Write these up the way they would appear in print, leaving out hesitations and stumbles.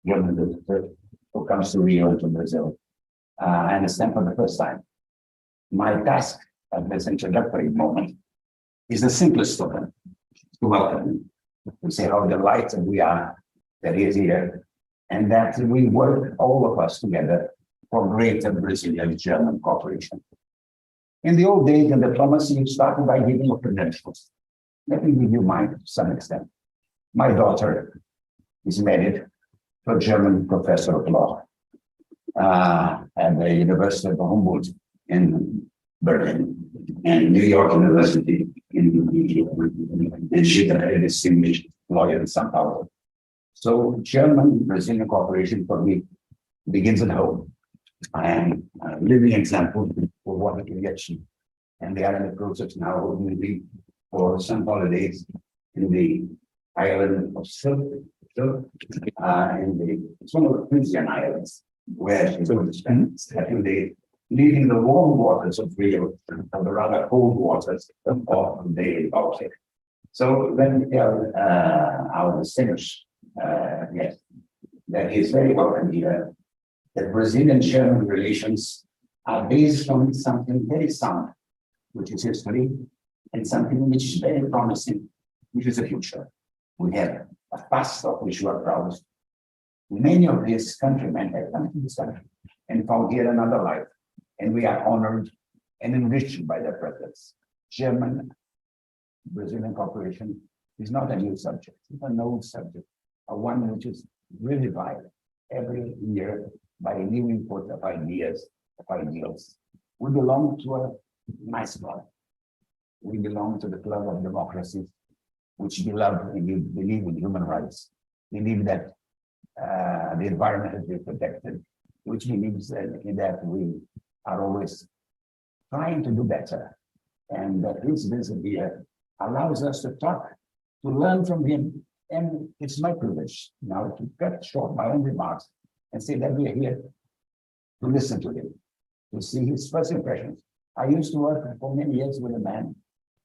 German visitor who comes to Rio to Brazil. I understand for the first time. My task at this introductory moment is the simplest of them, to welcome him, to say how delighted we are that he is here, and that we work, all of us together, for greater Brazilian-German cooperation. In the old days in diplomacy, you started by giving your credentials. Let me give you mine to some extent. My daughter is married to a German professor of law at the University of Humboldt in Berlin and New York University and she's a distinguished lawyer in São Paulo. So German-Brazilian cooperation for me begins at home. I am a living example for what we can achieve. And they are in the process now of moving for some holidays in the island of Centro, it's one of the Frisian Islands, where she's going to spend a few days, leaving the warm waters of Rio and the rather cold waters of the Baltic. So let me tell our distinguished guest that he's very welcome here. That Brazilian-German relations are based on something very sound, which is history, and something which is very promising, which is the future. We have a past of which we are proud. Many of his countrymen have come to this country and found here another life, and we are honored and enriched by their presence. German-Brazilian cooperation is not a new subject, it's an old subject, a one which is revived every year by a new import of ideas, of ideals. We belong to a nice club. We belong to the club of democracies, which believe in human rights, believe that the environment has been protected, which believes that we are always trying to do better. And his visit here allows us to talk, to learn from him. And it's my privilege now to cut short my own remarks and say that we are here to listen to him, to see his first impressions. I used to work for many years with a man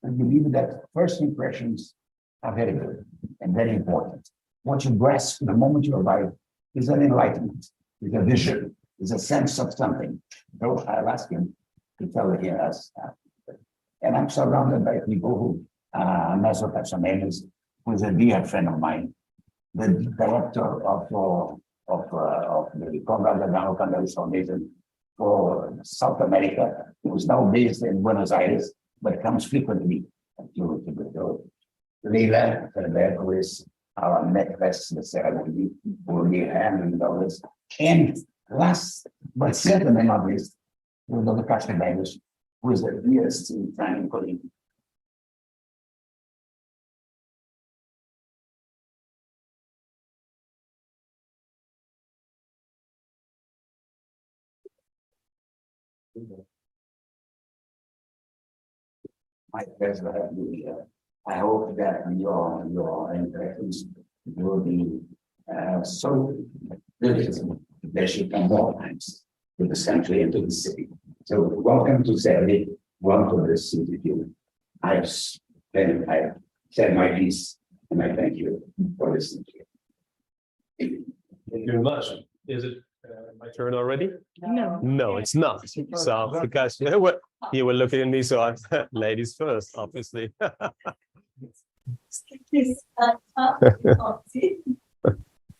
who believed that first impressions are very good and very important. What you grasp the moment you arrive is an enlightenment, is a vision, is a sense of something. So I'll ask him to tell us. And I'm surrounded by people who, Nelson Personelis, who is a dear friend of mine, the director of the Konrad Adenauer Foundation for South America, who is now based in Buenos Aires, but comes frequently to Brazil. Leila, who is our maîtresse de cérémonie, who will be handling all this. And last, but certainly not least, Dr. Castellanos, who is the dearest friend and colleague. My pleasure to have you here. I hope that your interactions will be so beautiful that you come more times to this country and to the city. So welcome to CEBRI, welcome to this interview. I have said my piece, and I thank you for listening to it. Thank you very much. Is it my turn already? No. No, it's not. So because you were looking at me, so I'm ladies first, obviously.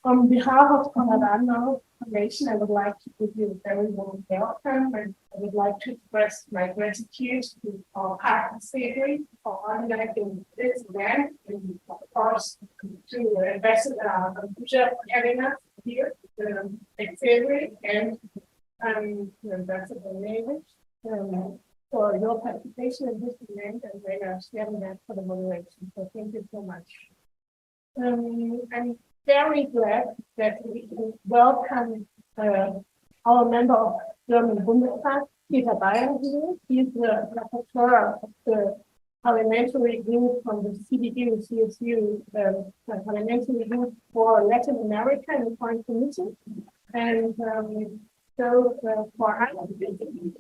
On behalf of Konrad Adenauer Foundation, I would like to give you a very warm welcome, and I would like to express my gratitude to our partner CEBRI for organizing this event, and of course to Ambassador Konrad Adenauer here at CEBRI, and to Ambassador Neves for your participation in this event, and then sharing that for the moderation. So thank you so much. I'm very glad that we can welcome our member of German Bundestag, Peter Bayer here. He's the rapporteur of the parliamentary group from the CDU, CSU, parliamentary group for Latin America in the Foreign Commission. And so for us, the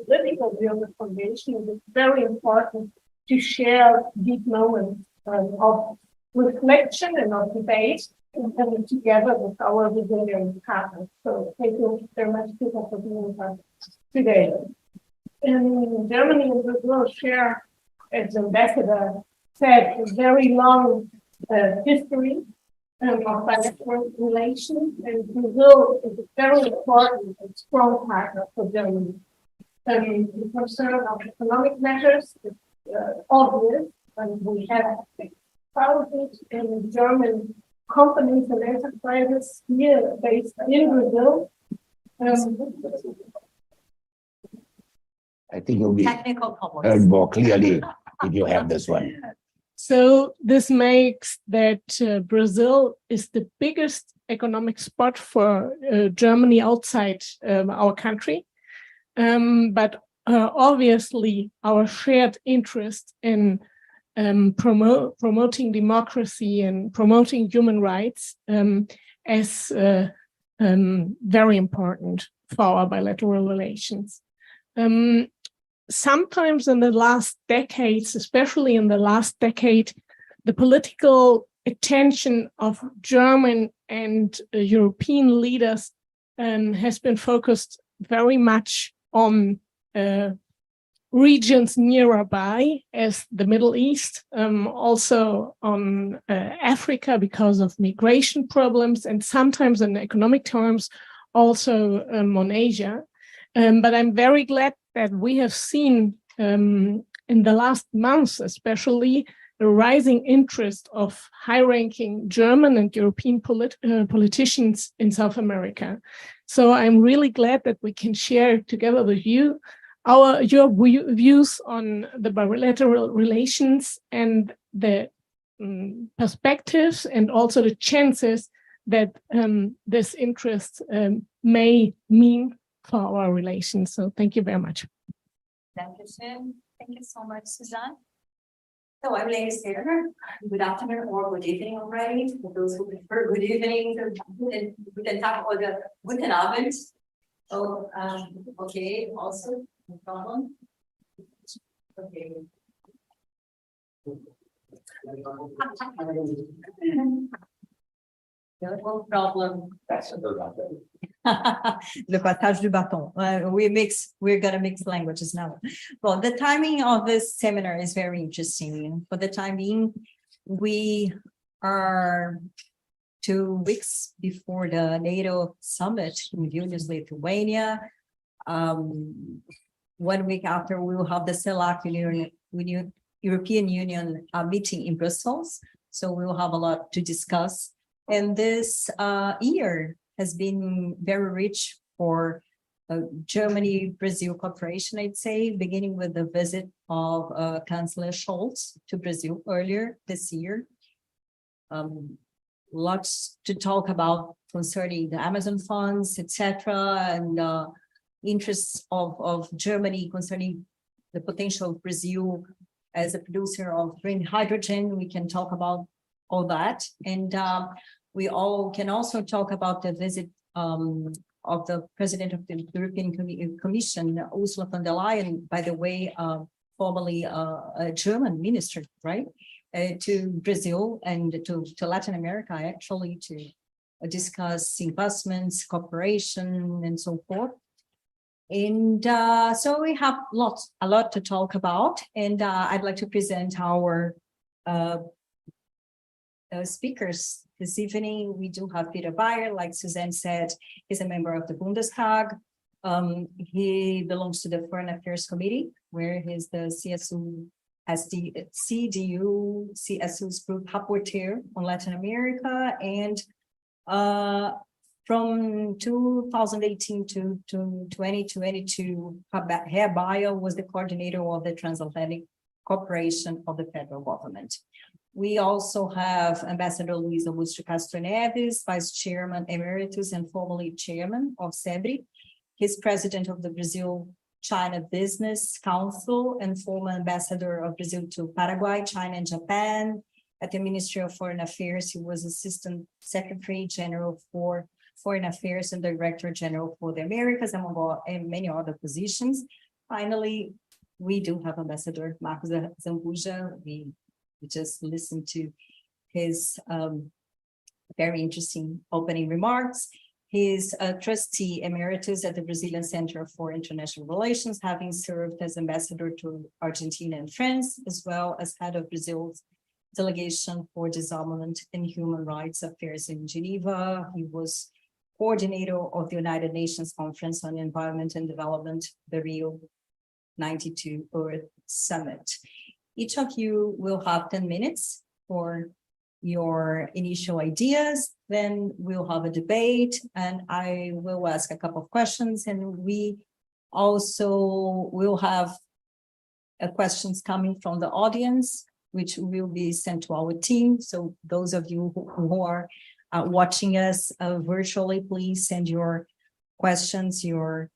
political German Foundation, it is very important to share these moments of reflection and of debate and coming together with our Brazilian partners. So thank you very much, Peter, for being with us today. In Germany and Brazil share, as Ambassador said, a very long history of bilateral relations, and Brazil is a very important and strong partner for Germany. The concern of economic measures is obvious, and we have thousands in German companies and enterprises here based in Brazil. I think you'll be Technical problems. heard more clearly if you have this one. So this makes that Brazil is the biggest economic spot for Germany outside our country. But obviously our shared interest in promoting democracy and promoting human rights is very important for our bilateral relations. Sometimes in the last decades, especially in the last decade, the political attention of German and European leaders has been focused very much on regions nearby as the Middle East, also on Africa because of migration problems, and sometimes in economic terms also on Asia. But I'm very glad that we have seen in the last months, especially, a rising interest of high-ranking German and European politicians in South America. So I'm really glad that we can share together with you your views on the bilateral relations and the perspectives and also the chances that this interest may mean for our relations. So thank you very much. Thank you so much, Suzanne. So I'm Lady Sarah. Good afternoon or good evening already. For those who prefer good evening, guten Tag oder guten Abend. So, okay, also, no problem. Okay. No problem. That's a good one. Le partage du bâton. We're gonna mix languages now. Well, the timing of this seminar is very interesting. For the time being, we are 2 weeks before the NATO summit in Vilnius, Lithuania. 1 week after, we will have the CELAC European Union meeting in Brussels. So we will have a lot to discuss. And this year has been very rich for Germany-Brazil cooperation, I'd say, beginning with the visit of Chancellor Scholz to Brazil earlier this year. Lots to talk about concerning the Amazon funds, etc., and interests of Germany concerning the potential of Brazil as a producer of green hydrogen. We can talk about all that. And we all can also talk about the visit of the President of the European Commission, Ursula von der Leyen, by the way, formerly a German minister, right, to Brazil and to Latin America, actually, to discuss investments, cooperation, and so forth. And so we have a lot to talk about, and I'd like to present our speakers this evening. We do have Peter Bayer, like Suzanne said, he's a member of the Bundestag. He belongs to the Foreign Affairs Committee, where he's the CSU's group rapporteur on Latin America. And from 2018 to 2022, Herr Bayer was the coordinator of the Transatlantic Cooperation of the federal government. We also have Ambassador Luis Augusto Castro Neves, Vice Chairman Emeritus and formerly Chairman of CEBRI. He's President of the Brazil-China Business Council and former Ambassador of Brazil to Paraguay, China, and Japan. At the Ministry of Foreign Affairs, he was Assistant Secretary General for Foreign Affairs and Director General for the Americas, among many other positions. Finally, we do have Ambassador Marcos Zambuja. We just listened to his very interesting opening remarks. He's a trustee emeritus at the Brazilian Center for International Relations, having served as ambassador to Argentina and France, as well as head of Brazil's delegation for disarmament and human rights affairs in Geneva. He was coordinator of the United Nations Conference on Environment and Development, the Rio 92 Earth Summit. Each of you will have 10 minutes for your initial ideas, then we'll have a debate, and I will ask a couple of questions, and we also will have questions coming from the audience, which will be sent to our team. So those of you who are watching us virtually, please send your questions to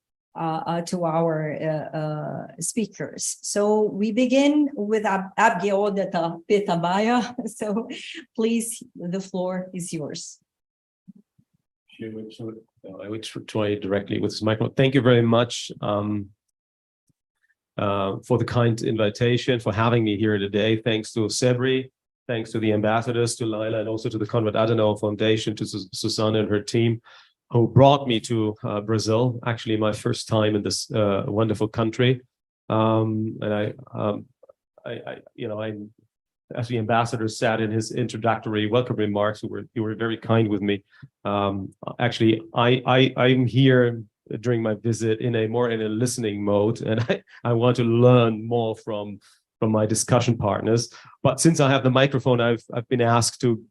our speakers. So we begin with Abigail Petabaya. So please, the floor is yours. I would try directly with this microphone. Thank you very much for the kind invitation, for having me here today. Thanks to CEBRI, thanks to the ambassadors, to Laila, and also to the Konrad Adenauer Foundation, to Susanna and her team, who brought me to Brazil, actually my first time in this wonderful country. As the ambassador said in his introductory welcome remarks, you were very kind with me. Actually, I'm here during my visit in a listening mode, and I want to learn more from my discussion partners. But since I have the microphone, I've been asked to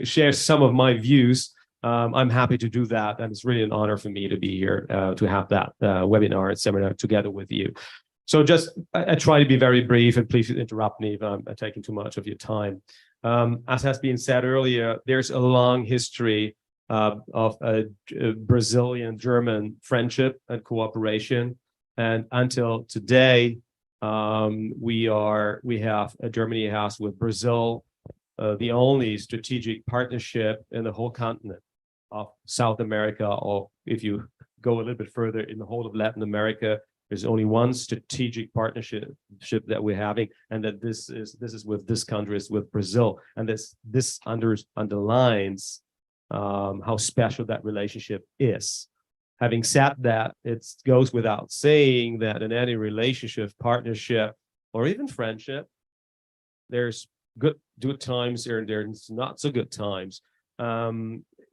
share some of my views. I'm happy to do that, and it's really an honor for me to be here to have that webinar and seminar together with you. So I try to be very brief, and please interrupt me if I'm taking too much of your time. As has been said earlier, there's a long history of a Brazilian-German friendship and cooperation, and until today, Germany has with Brazil the only strategic partnership in the whole continent of South America, or if you go a little bit further, in the whole of Latin America. There's only one strategic partnership that we're having, and that this is with this country, is with Brazil, and this underlines how special that relationship is. Having said that, it goes without saying that in any relationship, partnership, or even friendship, there's good times and there's not so good times.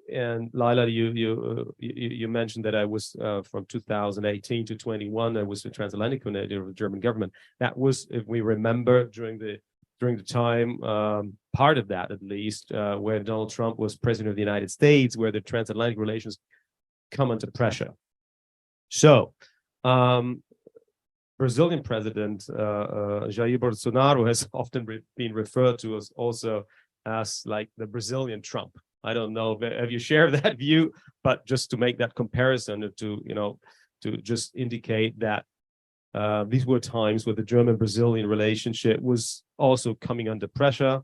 And Laila, you mentioned that I was from 2018 to 21. I was the transatlantic coordinator of the German government. That was, if we remember, during the time, part of that at least, where Donald Trump was president of the United States, where the transatlantic relations come under pressure. So, Brazilian President Jair Bolsonaro has often been referred to as also as like the Brazilian Trump. I don't know if you share that view, but just to make that comparison, to just indicate that these were times where the German-Brazilian relationship was also coming under pressure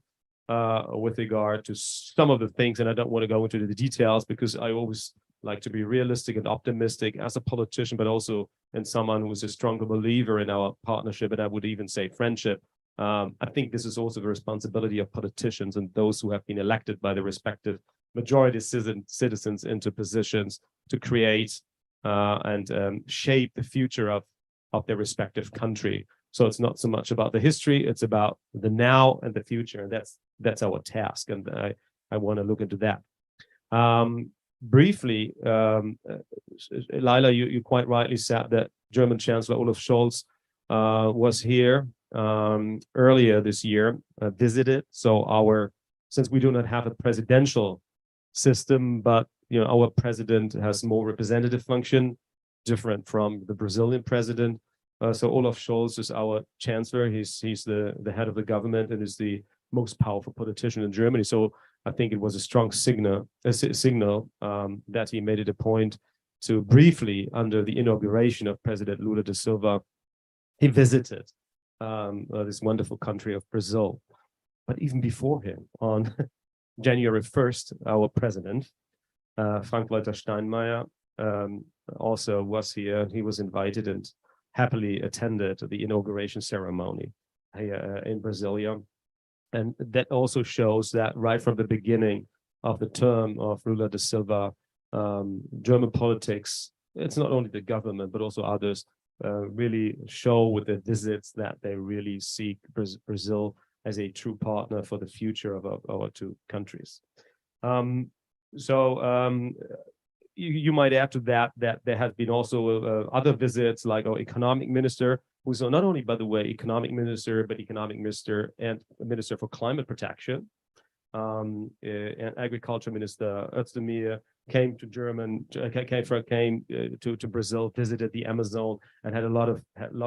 with regard to some of the things, and I don't want to go into the details because I always like to be realistic and optimistic as a politician, but also in someone who's a stronger believer in our partnership, and I would even say friendship. I think this is also the responsibility of politicians and those who have been elected by the respective majority citizens into positions to create and shape the future of their respective country. So it's not so much about the history, it's about the now and the future, and that's our task, and I want to look into that. Briefly, Laila, you quite rightly said that German Chancellor Olaf Scholz was here earlier this year, visited. So since we do not have a presidential system, but our president has more representative function, different from the Brazilian president. So Olaf Scholz is our chancellor. He's the head of the government and is the most powerful politician in Germany. So I think it was a strong signal that he made it a point to briefly, under the inauguration of President Lula da Silva, he visited this wonderful country of Brazil. But even before him, on January 1st, our president, Frank-Walter Steinmeier, also was here. He was invited and happily attended the inauguration ceremony here in Brasilia. And that also shows that right from the beginning of the term of Lula da Silva, German politics, it's not only the government, but also others, really show with their visits that they really see Brazil as a true partner for the future of our two countries. You might add to that there have been also other visits, like our economic minister, who's not only, by the way, economic minister, but economic minister and minister for climate protection, and agriculture minister Özdemir came to Brazil, visited the Amazon, and had a lot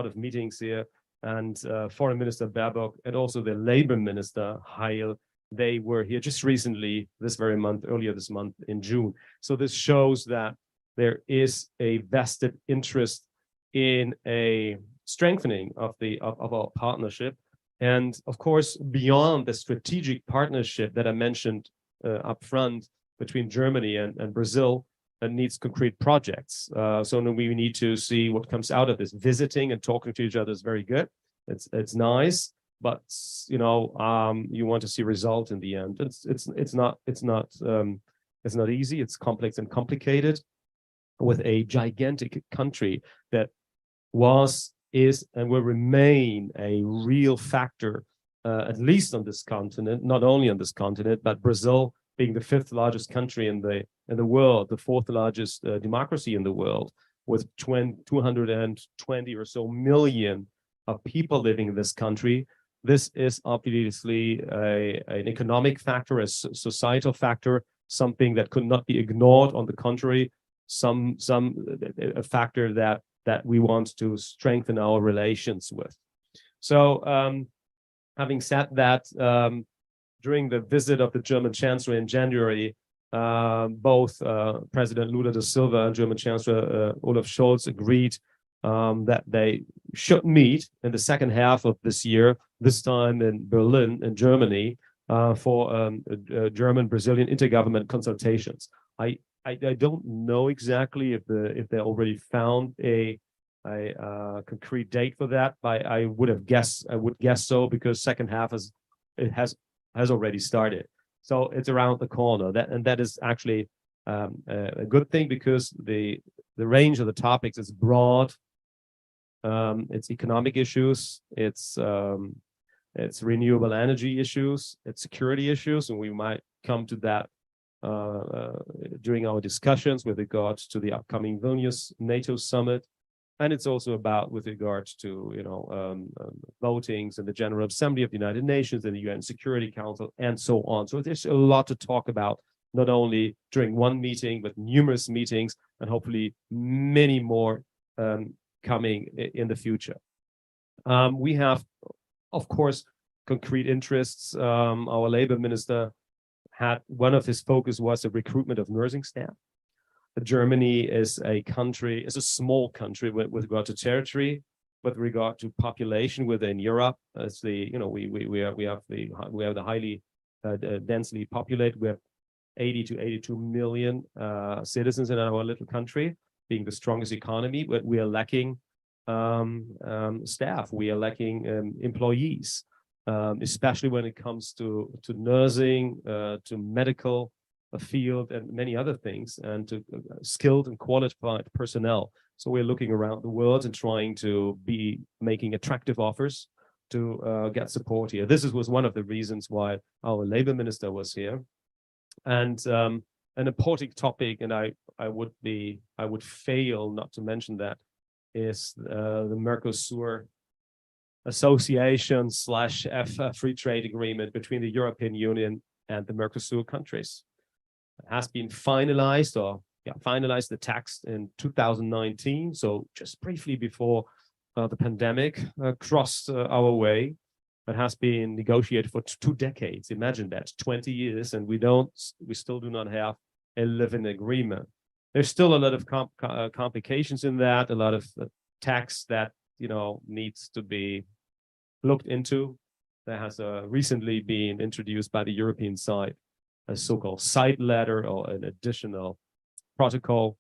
of meetings here. And Foreign Minister Baerbock and also the Labor Minister Heil, they were here just recently, earlier this month in June. So this shows that there is a vested interest in a strengthening of our partnership. And of course, beyond the strategic partnership that I mentioned up front between Germany and Brazil, that needs concrete projects. So we need to see what comes out of this. Visiting and talking to each other is very good. It's nice, but you want to see result in the end. It's not easy. It's complex and complicated, with a gigantic country that is and will remain a real factor, at least on this continent. Not only on this continent, but Brazil being the fifth largest country in the world, the fourth largest democracy in the world, with 220 or so million of people living in this country. This is obviously an economic factor, a societal factor, something that could not be ignored. On the contrary, a factor that we want to strengthen our relations with. So, having said that, during the visit of the German Chancellor in January, both President Lula da Silva and German Chancellor Olaf Scholz agreed that they should meet in the second half of this year, this time in Berlin, in Germany, for German-Brazilian intergovernment consultations. I don't know exactly if they already found a concrete date for that, but I would guess so, because second half has already started. So it's around the corner. That is actually a good thing, because the range of the topics is broad. It's economic issues, it's renewable energy issues, it's security issues, and we might come to that during our discussions with regards to the upcoming Vilnius NATO summit. And it's also about with regards to votings in the General Assembly of the United Nations and the UN Security Council, and so on. So there's a lot to talk about, not only during one meeting, but numerous meetings, and hopefully many more coming in the future. We have, of course, concrete interests. Our labor minister had, one of his focus was the recruitment of nursing staff. Germany is a small country with regard to territory, with regard to population within Europe. As we have the highly densely populated. We have 80 to 82 million citizens in our little country, being the strongest economy, but we are lacking staff. We are lacking employees, especially when it comes to nursing, to medical field, and many other things, and to skilled and qualified personnel. So we're looking around the world and trying to be making attractive offers to get support here. This was one of the reasons why our labor minister was here. And an important topic, and I would fail not to mention that, is the Mercosur association / free trade agreement between the European Union and the Mercosur countries. It has been finalized the text in 2019, so just briefly before the pandemic crossed our way. It has been negotiated for 2 decades. Imagine that, 20 years, and we still do not have a living agreement. There's still a lot of complications in that, a lot of tax that needs to be looked into. That has recently been introduced by the European side, a so-called side letter or an additional protocol.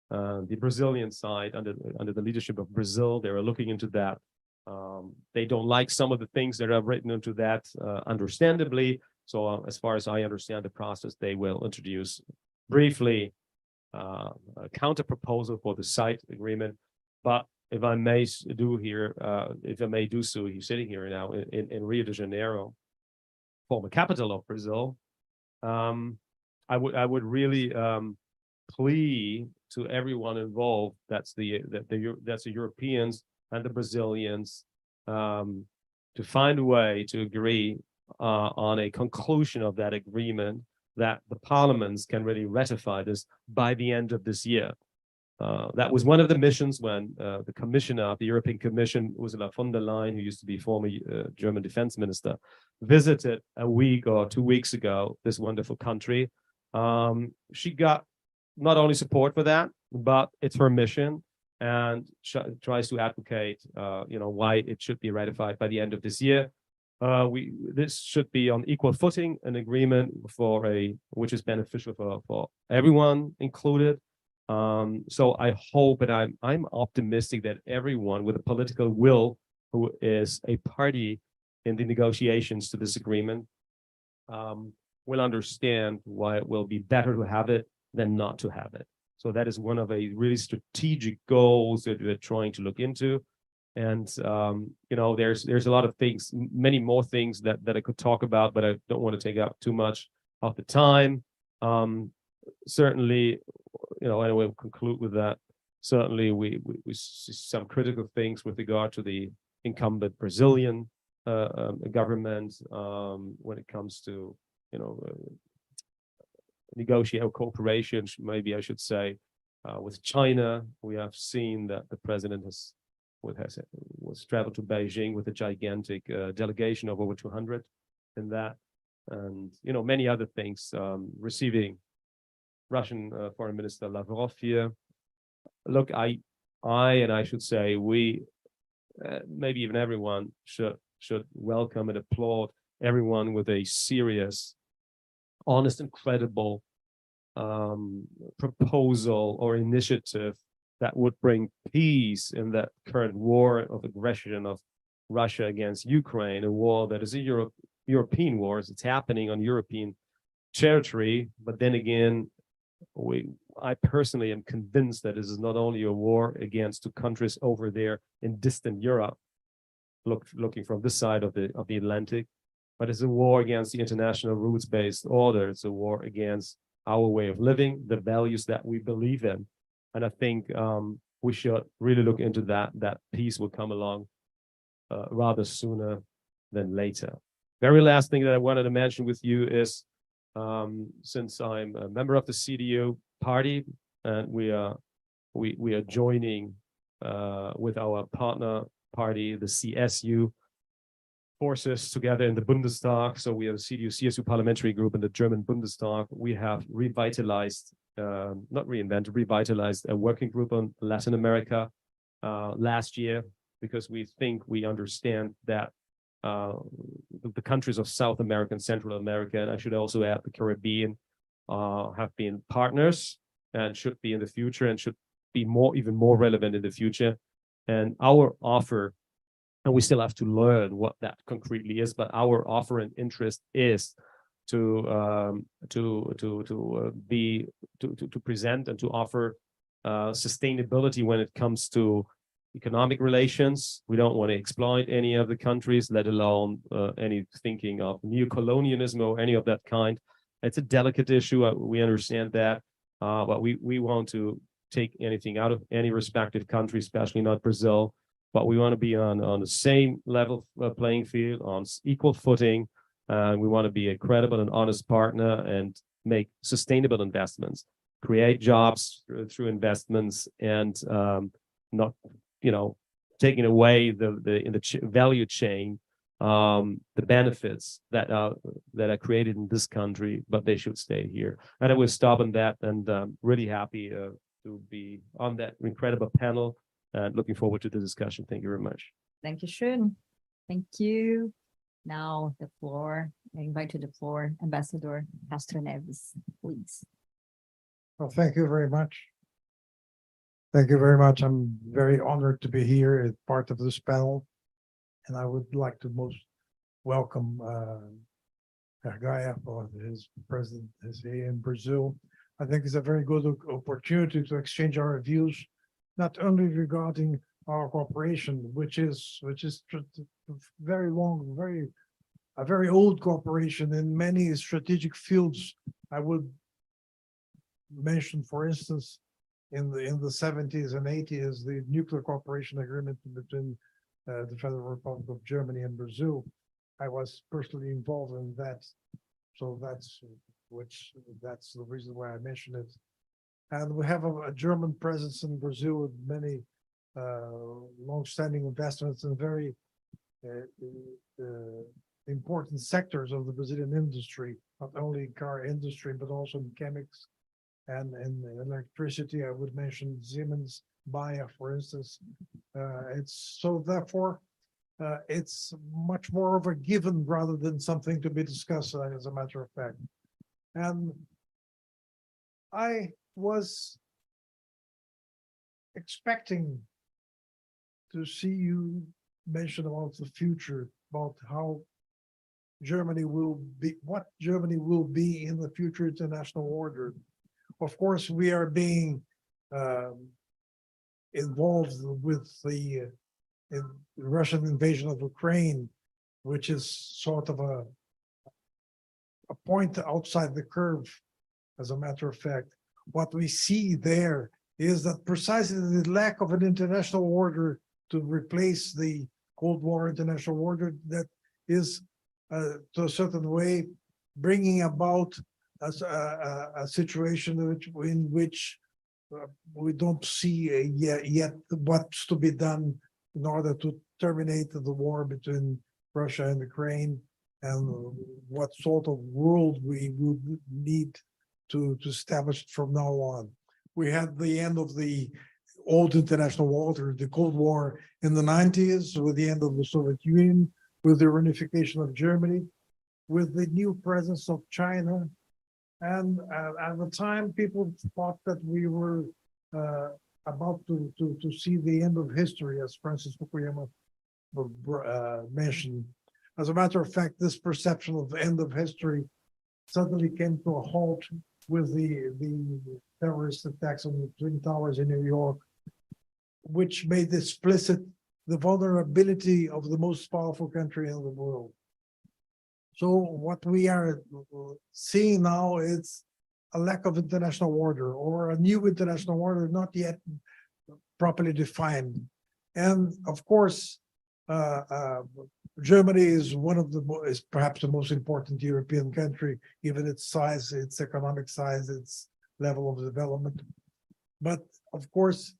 The Brazilian side, under the leadership of Brazil, they are looking into that. They don't like some of the things that are written into that, understandably. So as far as I understand the process, they will introduce briefly a counter proposal for the site agreement. But if I may do so, he's sitting here now in Rio de Janeiro, former capital of Brazil. I would really plea to everyone involved, that's the Europeans and the Brazilians, to find a way to agree on a conclusion of that agreement, that the parliaments can really ratify this by the end of this year. That was one of the missions when the commissioner of the European Commission, Ursula von der Leyen, who used to be former German defense minister, visited a week or 2 weeks ago this wonderful country. She got not only support for that, but it's her mission, and tries to advocate, why it should be ratified by the end of this year. This should be on equal footing, an agreement which is beneficial for everyone included. So I hope, and I'm optimistic that everyone with a political will who is a party in the negotiations to this agreement will understand why it will be better to have it than not to have it. So that is one of a really strategic goals that we're trying to look into. And there's a lot of things, many more things that I could talk about, but I don't want to take up too much of the time. Certainly, and we'll conclude with that. Certainly, we see some critical things with regard to the incumbent Brazilian government when it comes to negotiate cooperation. Maybe I should say with China. We have seen that the president was traveled to Beijing with a gigantic delegation of over 200 in that, and many other things. Receiving Russian Foreign Minister Lavrov here. Look, I should say we, maybe even everyone should welcome and applaud everyone with a serious, honest, and credible proposal or initiative that would bring peace in that current war of aggression of Russia against Ukraine, a war that is a European war. It's happening on European territory, but then again, I personally am convinced that this is not only a war against two countries over there in distant Europe, looking from this side of the Atlantic, but it's a war against the international rules-based order. It's a war against our way of living, the values that we believe in. And I think we should really look into that peace will come along rather sooner than later. Very last thing that I wanted to mention with you is, since I'm a member of the CDU party, and we are joining with our partner party, the CSU, forces together in the Bundestag. So we have a CDU-CSU parliamentary group in the German Bundestag. We have revitalized a working group on Latin America last year, because we understand that the countries of South America and Central America, and I should also add the Caribbean, have been partners and should be in the future, and should be even more relevant in the future. And our offer, and we still have to learn what that concretely is, but our offer and interest is to present and to offer sustainability when it comes to economic relations. We don't want to exploit any of the countries, let alone any thinking of neocolonialism or any of that kind. It's a delicate issue. We understand that, but we want to take anything out of any respective country, especially not Brazil. But we want to be on the same level playing field, on equal footing. We want to be a credible and honest partner and make sustainable investments, create jobs through investments, and not taking away in the value chain the benefits that are created in this country, but they should stay here. And I will stop on that, and really happy to be on that incredible panel, and looking forward to the discussion. Thank you very much. Thank you, schön. Thank you. Now I invite to the floor, Ambassador Castro Neves, please. Well, thank you very much. Thank you very much. I'm very honored to be here as part of this panel. And I would like to most welcome Gaia for his president in Brazil. I think it's a very good opportunity to exchange our views, not only regarding our cooperation, which is very long, a very old cooperation in many strategic fields. I would mention, for instance, in the 70s and 80s, the nuclear cooperation agreement between the Federal Republic of Germany and Brazil. I was personally involved in that, so that's the reason why I mention it. And we have a German presence in Brazil with many long-standing investments in very important sectors of the Brazilian industry, not only car industry, but also in chemics and in electricity. I would mention Siemens, Bayer, for instance. It's so therefore, it's much more of a given rather than something to be discussed, as a matter of fact. And I was expecting to see you mention about the future, about how Germany will be, what Germany will be in the future international order. Of course, we are being involved with the Russian invasion of Ukraine, which is sort of a point outside the curve, as a matter of fact. What we see there is that precisely the lack of an international order to replace the Cold War international order that is, to a certain way, bringing about a situation in which we don't see yet what's to be done in order to terminate the war between Russia and Ukraine, and what sort of world we would need to establish from now on. We had the end of the old international order, the Cold War in the 90s, with the end of the Soviet Union, with the reunification of Germany, with the new presence of China. And at the time, people thought that we were about to see the end of history, as Francis Fukuyama mentioned. As a matter of fact, this perception of the end of history suddenly came to a halt with the terrorist attacks on the Twin Towers in New York, which made explicit the vulnerability of the most powerful country in the world. So what we are seeing now is a lack of international order, or a new international order not yet properly defined. And of course, Germany is is perhaps the most important European country, given its size, its economic size, its level of development. But of course,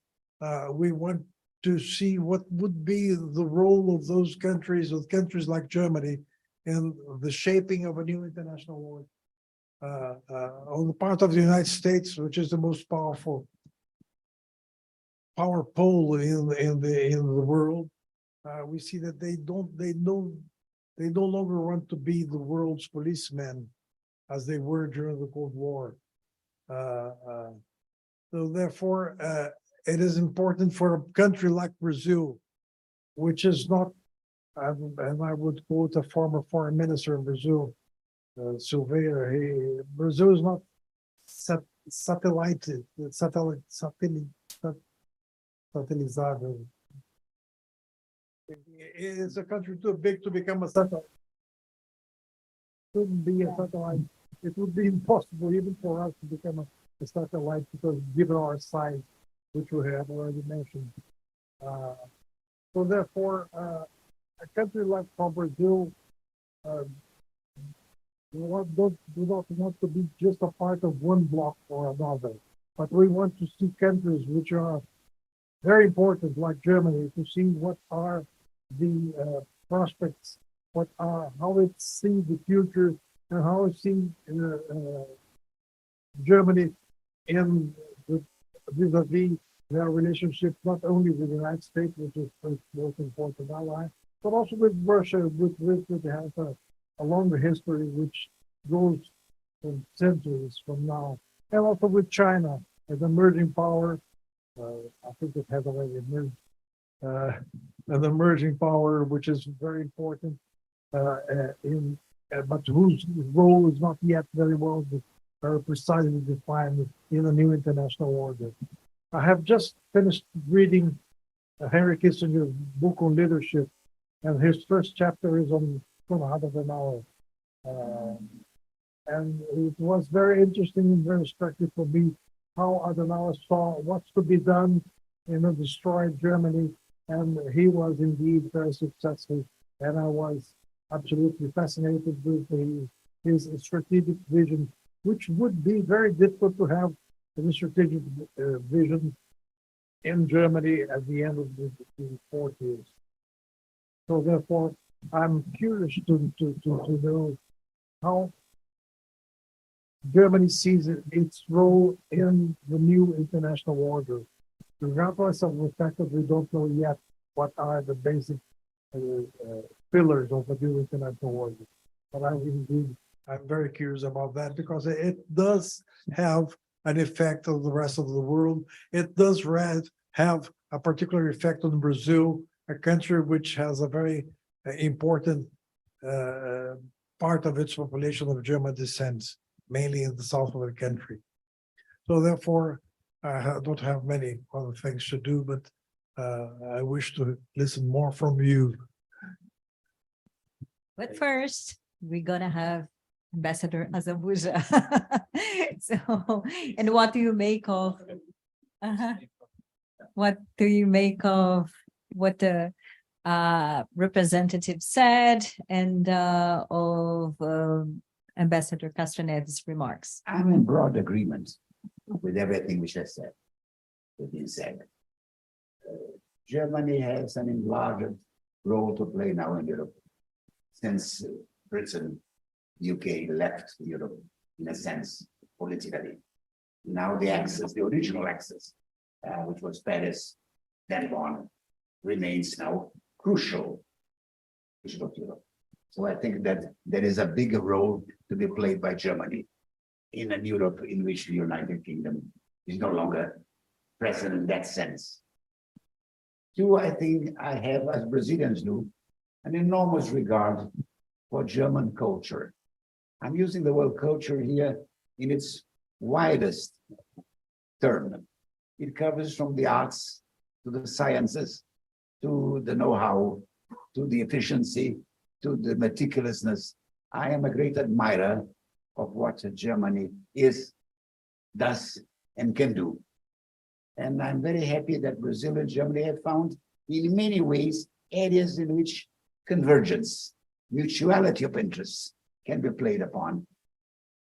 we want to see what would be the role of those countries, with countries like Germany, in the shaping of a new international order. On the part of the United States, which is the most powerful power pole in the world, we see that they no longer want to be the world's policemen as they were during the Cold War. So therefore, it is important for a country like Brazil, which is not, and I would quote a former foreign minister in Brazil, Silveira, Brazil is not satellized. It's a country too big to become a satellite. Couldn't be a satellite. It would be impossible even for us to become a satellite, because given our size, which we have already mentioned. So therefore, a country like Brazil do not want to be just a part of one bloc or another, but we want to see countries which are very important, like Germany, to see what are the prospects, how it sees the future, and how it sees Germany in vis-a-vis their relationship, not only with the United States, which is the most important ally, but also with Russia, with which it has a longer history, which goes from centuries from now, and also with China as an emerging power. I think it has already emerged an emerging power, which is very important but whose role is not yet very well very precisely defined in the new international order. I have just finished reading Henry Kissinger's book on leadership, and his first chapter is on Konrad Adenauer. And it was very interesting and very instructive for me how Adenauer saw what's to be done in a destroyed Germany, and he was indeed very successful. And I was absolutely fascinated with his strategic vision, which would be very difficult to have a strategic vision in Germany at the end of the 40s. So therefore, I'm curious to know how Germany sees its role in the new international order, regardless of the fact that we don't know yet what are the basic pillars of the new international order. But I'm very curious about that because it does have an effect on the rest of the world. It does have a particular effect on Brazil, a country which has a very important part of its population of German descent, mainly in the south of the country. So therefore, I don't have many other things to do, but I wish to listen more from you. But first, we're gonna have Ambassador Azabuja. So, and what do you make of? What do you make of what the representative said and of Ambassador Castronet's remarks? I'm in broad agreement with everything which has been said. Germany has an enlarged role to play now in Europe since Britain, UK left Europe in a sense politically. Now the axis, the original axis, which was Paris, then Bonn, remains now crucial to Europe. So I think that there is a bigger role to be played by Germany in a Europe in which the United Kingdom is no longer present in that sense. Two, I think I have, as Brazilians do, an enormous regard for German culture. I'm using the word culture here in its widest term. It covers from the arts to the sciences, to the know-how, to the efficiency, to the meticulousness. I am a great admirer of what Germany is, does, and can do. And I'm very happy that Brazil and Germany have found, in many ways, areas in which convergence, mutuality of interests can be played upon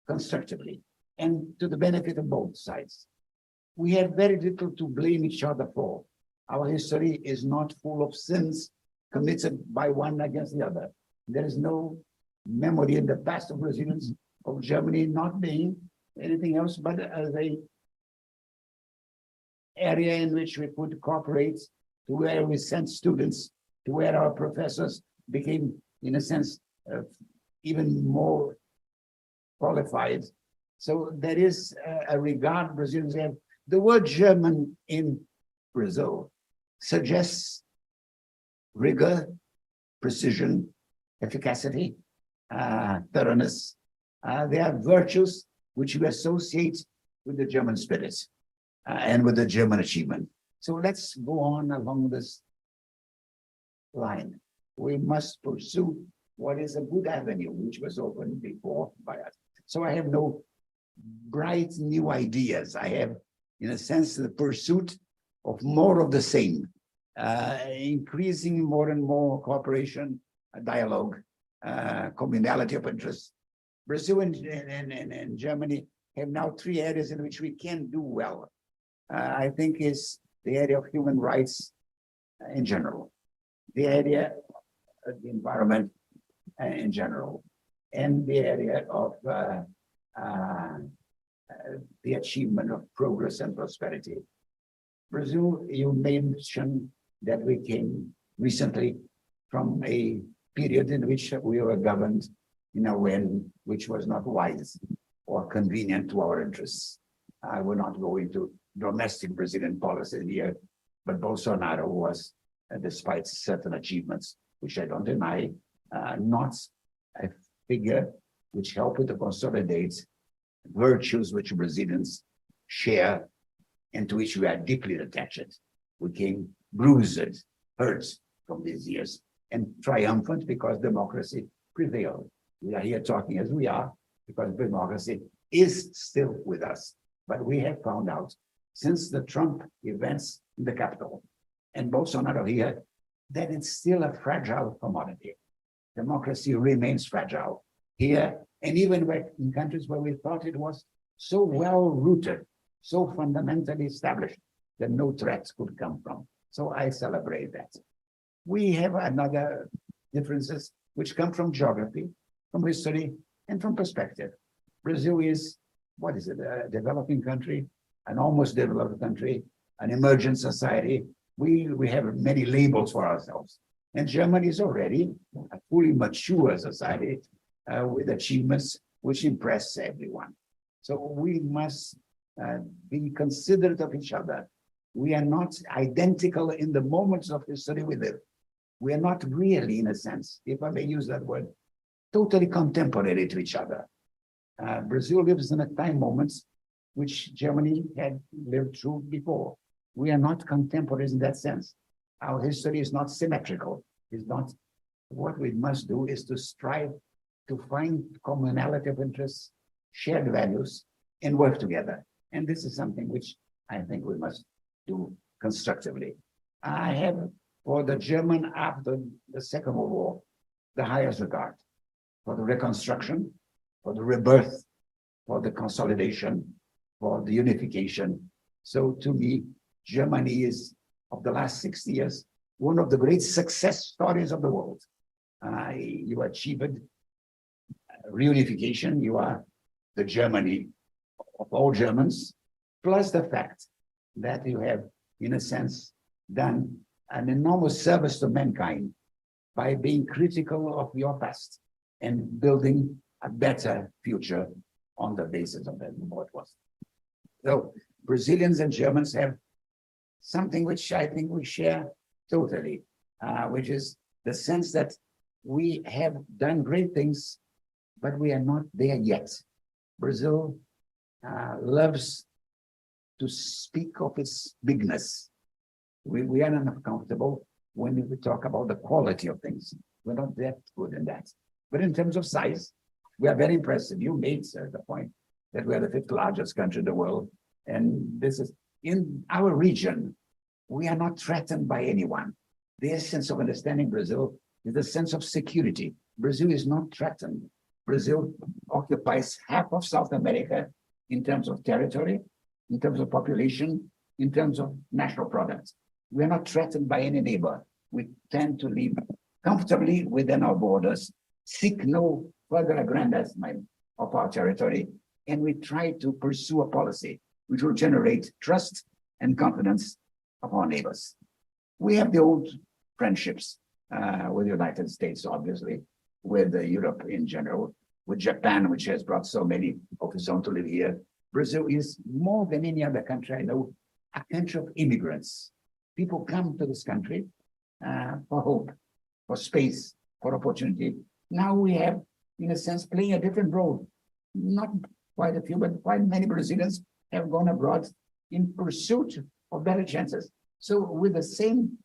constructively and to the benefit of both sides. We have very little to blame each other for. Our history is not full of sins committed by one against the other. There is no memory in the past of Brazilians of Germany not being anything else but as a area in which we could cooperate, to where we sent students, to where our professors became, in a sense, even more qualified. So there is a regard Brazilians have. The word German in Brazil suggests rigor, precision, efficacy, thoroughness. They are virtues which we associate with the German spirit and with the German achievement. So let's go on along this line. We must pursue what is a good avenue, which was opened before by us. So I have no bright new ideas. I have, in a sense, the pursuit of more of the same, increasing more and more cooperation, dialogue, communality of interests. Brazil and Germany have now three areas in which we can do well. I think is the area of human rights in general, the area of the environment in general, and the area of the achievement of progress and prosperity. Brazil, you mentioned that we came recently from a period in which we were governed in a way which was not wise or convenient to our interests. I will not go into domestic Brazilian policy here, but Bolsonaro was despite certain achievements, which I don't deny, not a figure which helped to consolidate virtues which Brazilians share and to which we are deeply attached. We came bruised, hurt from these years, and triumphant because democracy prevailed. We are here talking as we are because democracy is still with us. But we have found out since the Trump events in the Capitol and Bolsonaro here, that it's still a fragile commodity. Democracy remains fragile here, and even in countries where we thought it was so well rooted, so fundamentally established that no threats could come from. So I celebrate that. We have another differences which come from geography, from history, and from perspective. Brazil is, what is it, a developing country, an almost developed country, an emergent society. We have many labels for ourselves. And Germany is already a fully mature society with achievements which impress everyone. So we must be considerate of each other. We are not identical in the moments of history we live. We are not really, in a sense, if I may use that word, totally contemporary to each other. Brazil lives in a time moments which Germany had lived through before. We are not contemporaries in that sense. Our history is not symmetrical. It's not. What we must do is to strive to find commonality of interests, shared values, and work together. And this is something which I think we must do constructively. I have, for the German after the Second World War, the highest regard for the reconstruction, for the rebirth, for the consolidation, for the unification. So to me, Germany is, of the last 60 years, one of the great success stories of the world. You achieved reunification. You are the Germany of all Germans, plus the fact that you have, in a sense, done an enormous service to mankind by being critical of your past and building a better future on the basis of that, what was. So Brazilians and Germans have something which I think we share totally, which is the sense that we have done great things, but we are not there yet. Brazil loves to speak of its bigness. We are uncomfortable when we talk about the quality of things. We're not that good in that. But in terms of size, we are very impressive. You made, sir, the point that we are the 5th largest country in the world. And this is, in our region, we are not threatened by anyone. The essence of understanding Brazil is the sense of security. Brazil is not threatened. Brazil occupies half of South America in terms of territory, in terms of population, in terms of national products. We are not threatened by any neighbor. We tend to live comfortably within our borders, seek no further aggrandizement of our territory, and we try to pursue a policy which will generate trust and confidence of our neighbors. We have the old friendships with the United States, obviously, with Europe in general, with Japan, which has brought so many of its own to live here. Brazil is, more than any other country I know, a country of immigrants. People come to this country for hope, for space, for opportunity. Now we have, in a sense, playing a different role. Not quite a few, but quite many Brazilians have gone abroad in pursuit of better chances. So with the same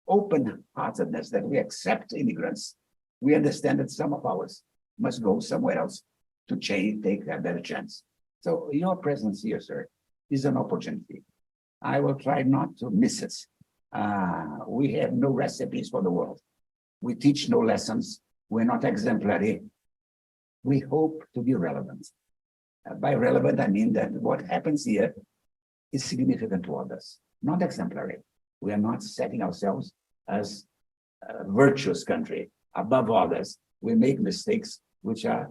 open-heartedness that we accept immigrants, we understand that some of ours must go somewhere else to change, take a better chance. So your presence here, sir, is an opportunity. I will try not to miss it. We have no recipes for the world. We teach no lessons. We're not exemplary. We hope to be relevant. By relevant, I mean that what happens here is significant to others, not exemplary. We are not setting ourselves as a virtuous country above others. We make mistakes which are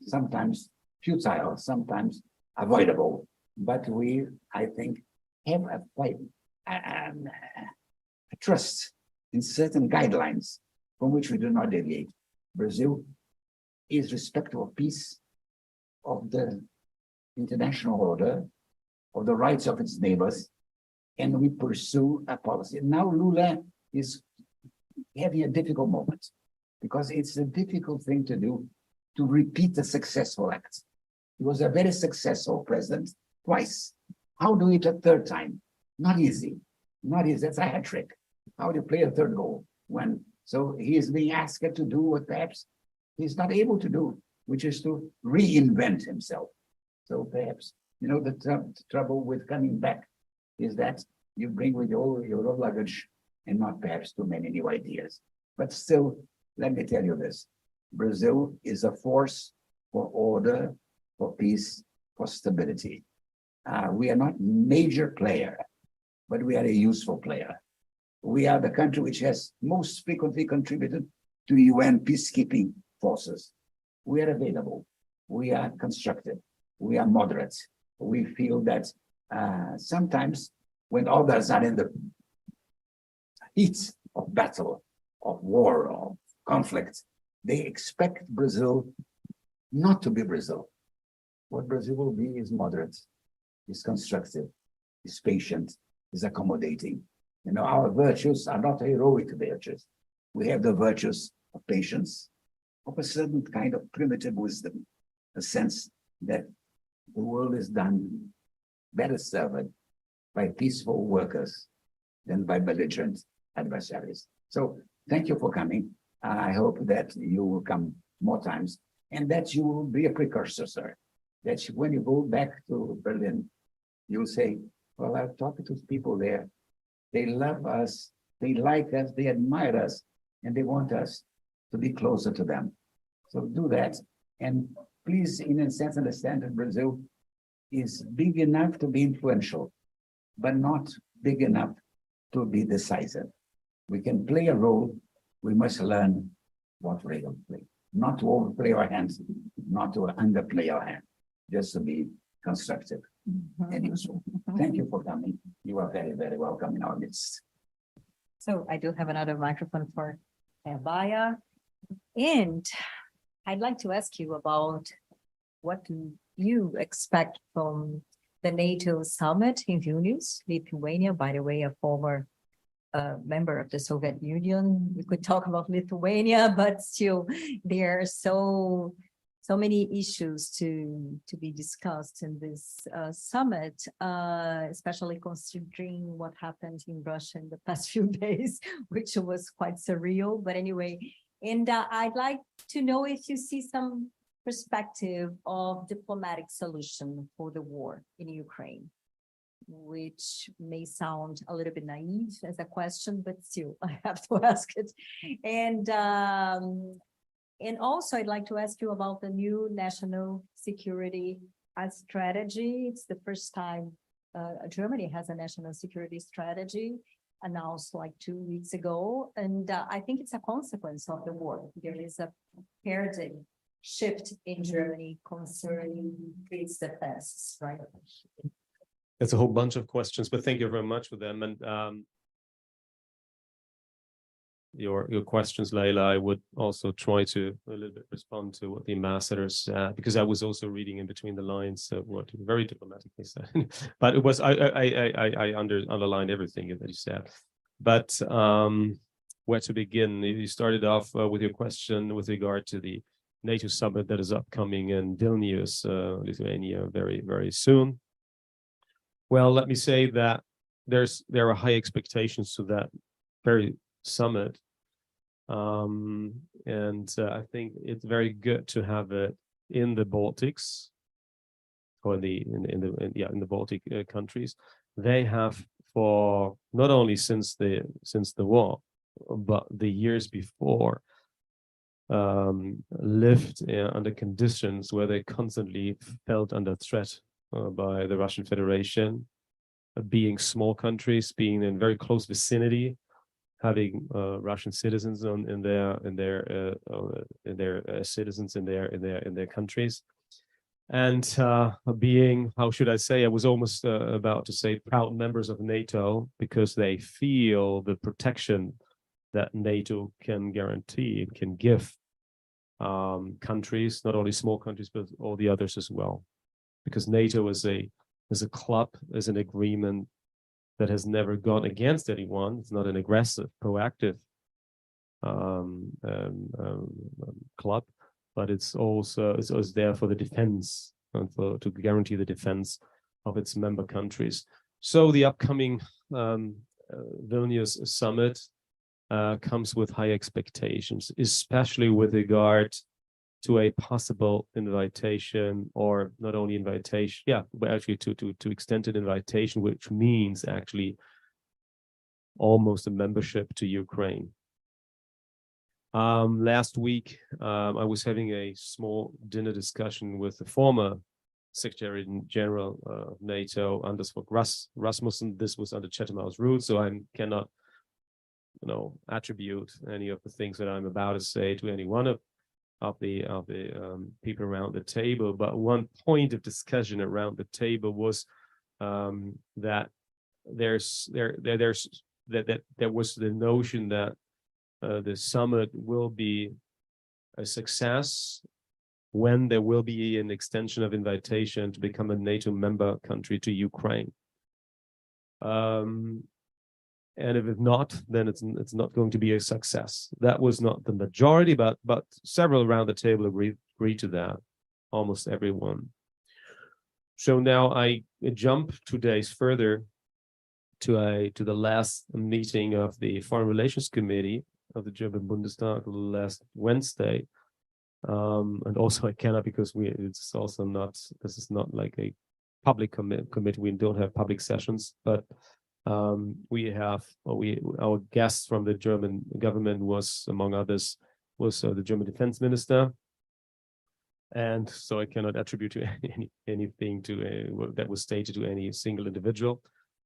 sometimes futile, sometimes avoidable, but we, I think, have a trust in certain guidelines from which we do not deviate. Brazil is respectful of peace, of the international order, of the rights of its neighbors, and we pursue a policy. Now Lula is having a difficult moment because it's a difficult thing to do to repeat a successful act. He was a very successful president twice. How do it a third time? Not easy. Not easy. That's a hat trick. How do you play a third goal when? So he is being asked to do what perhaps he's not able to do, which is to reinvent himself. So perhaps, the trouble with coming back is that you bring with you all your own luggage and not perhaps too many new ideas. But still, let me tell you this. Brazil is a force for order, for peace, for stability. We are not major player, but we are a useful player. We are the country which has most frequently contributed to UN peacekeeping forces. We are available. We are constructive. We are moderate. We feel that sometimes when others are in the heat of battle, of war, of conflict, they expect Brazil not to be Brazil. What Brazil will be is moderate, is constructive, is patient, is accommodating. Our virtues are not heroic virtues. We have the virtues of patience, of a certain kind of primitive wisdom, a sense that the world is done better served by peaceful workers than by belligerent adversaries. So thank you for coming. I hope that you will come more times and that you will be a precursor, sir. That when you go back to Berlin, you'll say, well, I've talked to people there. They love us, they like us, they admire us, and they want us to be closer to them. So do that. And please, in a sense, understand that Brazil is big enough to be influential, but not big enough to be decisive. We can play a role. We must learn what role to play, not to overplay our hands, not to underplay our hand, just to be constructive and useful. Thank you for coming. You are very, very welcome in our midst. So I do have another microphone for Baya. And I'd like to ask you about what do you expect from the NATO summit in Vilnius, Lithuania, by the way, a former member of the Soviet Union. We could talk about Lithuania, but still there are so many issues to be discussed in this summit, especially considering what happened in Russia in the past few days, which was quite surreal. But anyway, and I'd like to know if you see some perspective of diplomatic solution for the war in Ukraine, which may sound a little bit naive as a question, but still I have to ask it. And also I'd like to ask you about the new national security strategy. It's the first time Germany has a national security strategy announced like 2 weeks ago. And I think it's a consequence of the war. There is a paradigm shift in Germany concerning its defense, right? It's a whole bunch of questions, but thank you very much for them. And your questions, Leila, I would also try to a little bit respond to what the ambassadors said, because I was also reading in between the lines of what he very diplomatically said. But it was I underlined everything that he said. But where to begin? You started off with your question with regard to the NATO summit that is upcoming in Vilnius, Lithuania, very, very soon. Well, let me say that there are high expectations to that very summit, and I think it's very good to have it in the Baltics, or in the Baltic countries. They have, for not only since the war, but the years before, lived under conditions where they constantly felt under threat by the Russian Federation, being small countries, being in very close vicinity, having Russian citizens in their citizens in their countries, and being, how should I say? I was almost about to say proud members of NATO, because they feel the protection that NATO can guarantee, can give countries, not only small countries, but all the others as well. Because NATO is a club, is an agreement that has never gone against anyone. It's not an aggressive, proactive club, but it's also it's there for the defense and to guarantee the defense of its member countries. So the upcoming Vilnius summit comes with high expectations, especially with regard to a possible invitation, or not only invitation, but actually to extended invitation, which means actually almost a membership to Ukraine. Last week, I was having a small dinner discussion with the former Secretary General of NATO, Anders Fogh Rasmussen. This was under Chatham House rules, so I cannot, attribute any of the things that I'm about to say to any one of the people around the table. But one point of discussion around the table was that there was the notion that the summit will be a success when there will be an extension of invitation to become a NATO member country to Ukraine. And if it's not, then it's not going to be a success. That was not the majority, but several around the table agreed to that, almost everyone. So now I jump 2 days further to the last meeting of the Foreign Relations Committee of the German Bundestag last Wednesday. And also I cannot, because this is not like a public committee. We don't have public sessions, but our guest from the German government was, among others, the German defense minister. And so I cannot attribute to anything that was stated to any single individual.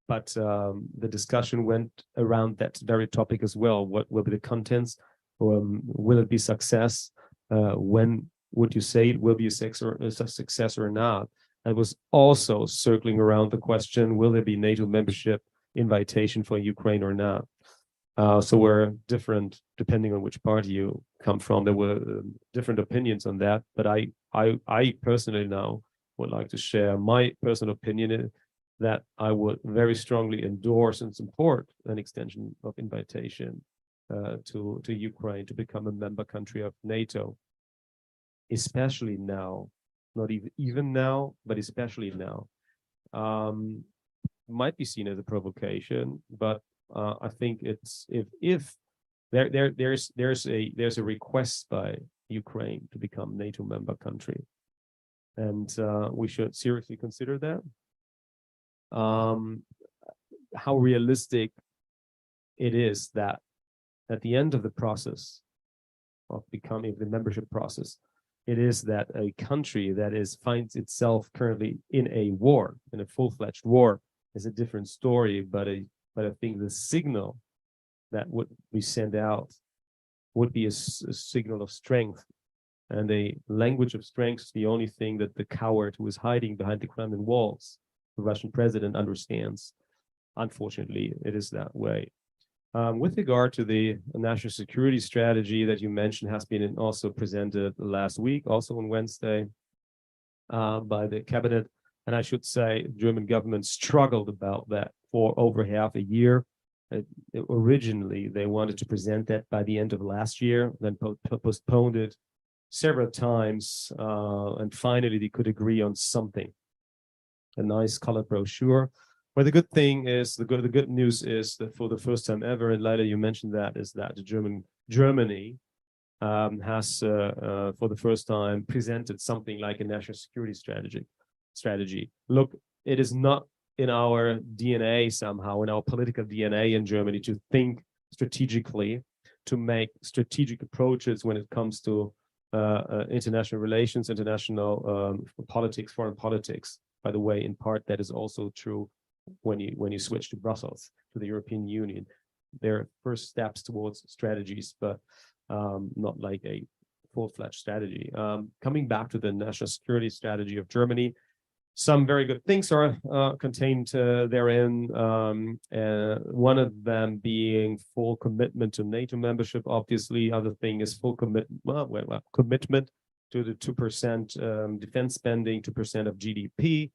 But the discussion went around that very topic as well. What will be the contents? Will it be success? When would you say it will be a success or not? It was also circling around the question, will there be NATO membership invitation for Ukraine or not? So we're different depending on which party you come from. There were different opinions on that, but I personally now would like to share my personal opinion that I would very strongly endorse and support an extension of invitation to Ukraine to become a member country of NATO, especially now, not even now, but especially now. Might be seen as a provocation, but I think it's if there's a request by Ukraine to become NATO member country, and we should seriously consider that. How realistic it is that at the end of the process of becoming the membership process, it is that a country that finds itself currently in a war, in a full-fledged war, is a different story. But I think the signal that would be sent out would be a signal of strength, and a language of strength is the only thing that the coward who is hiding behind the Kremlin walls, the Russian president, understands. Unfortunately, it is that way. With regard to the national security strategy that you mentioned, has been also presented last week, also on Wednesday, by the cabinet. And I should say, the German government struggled about that for over half a year. Originally, they wanted to present that by the end of last year, then postponed it several times, and finally they could agree on something, a nice colored brochure. But the good thing is, the good news is that for the first time ever, and Leila, you mentioned that, is that Germany has for the first time presented something like a national security strategy. Look, it is not in our DNA somehow, in our political DNA in Germany, to think strategically, to make strategic approaches when it comes to international relations, international politics, foreign politics. By the way, in part, that is also true when you switch to Brussels, to the European Union. There are first steps towards strategies, but not like a full-fledged strategy. Coming back to the national security strategy of Germany, some very good things are contained therein. One of them being full commitment to NATO membership. Obviously, other thing is full commitment to the 2% defense spending, 2% of GDP,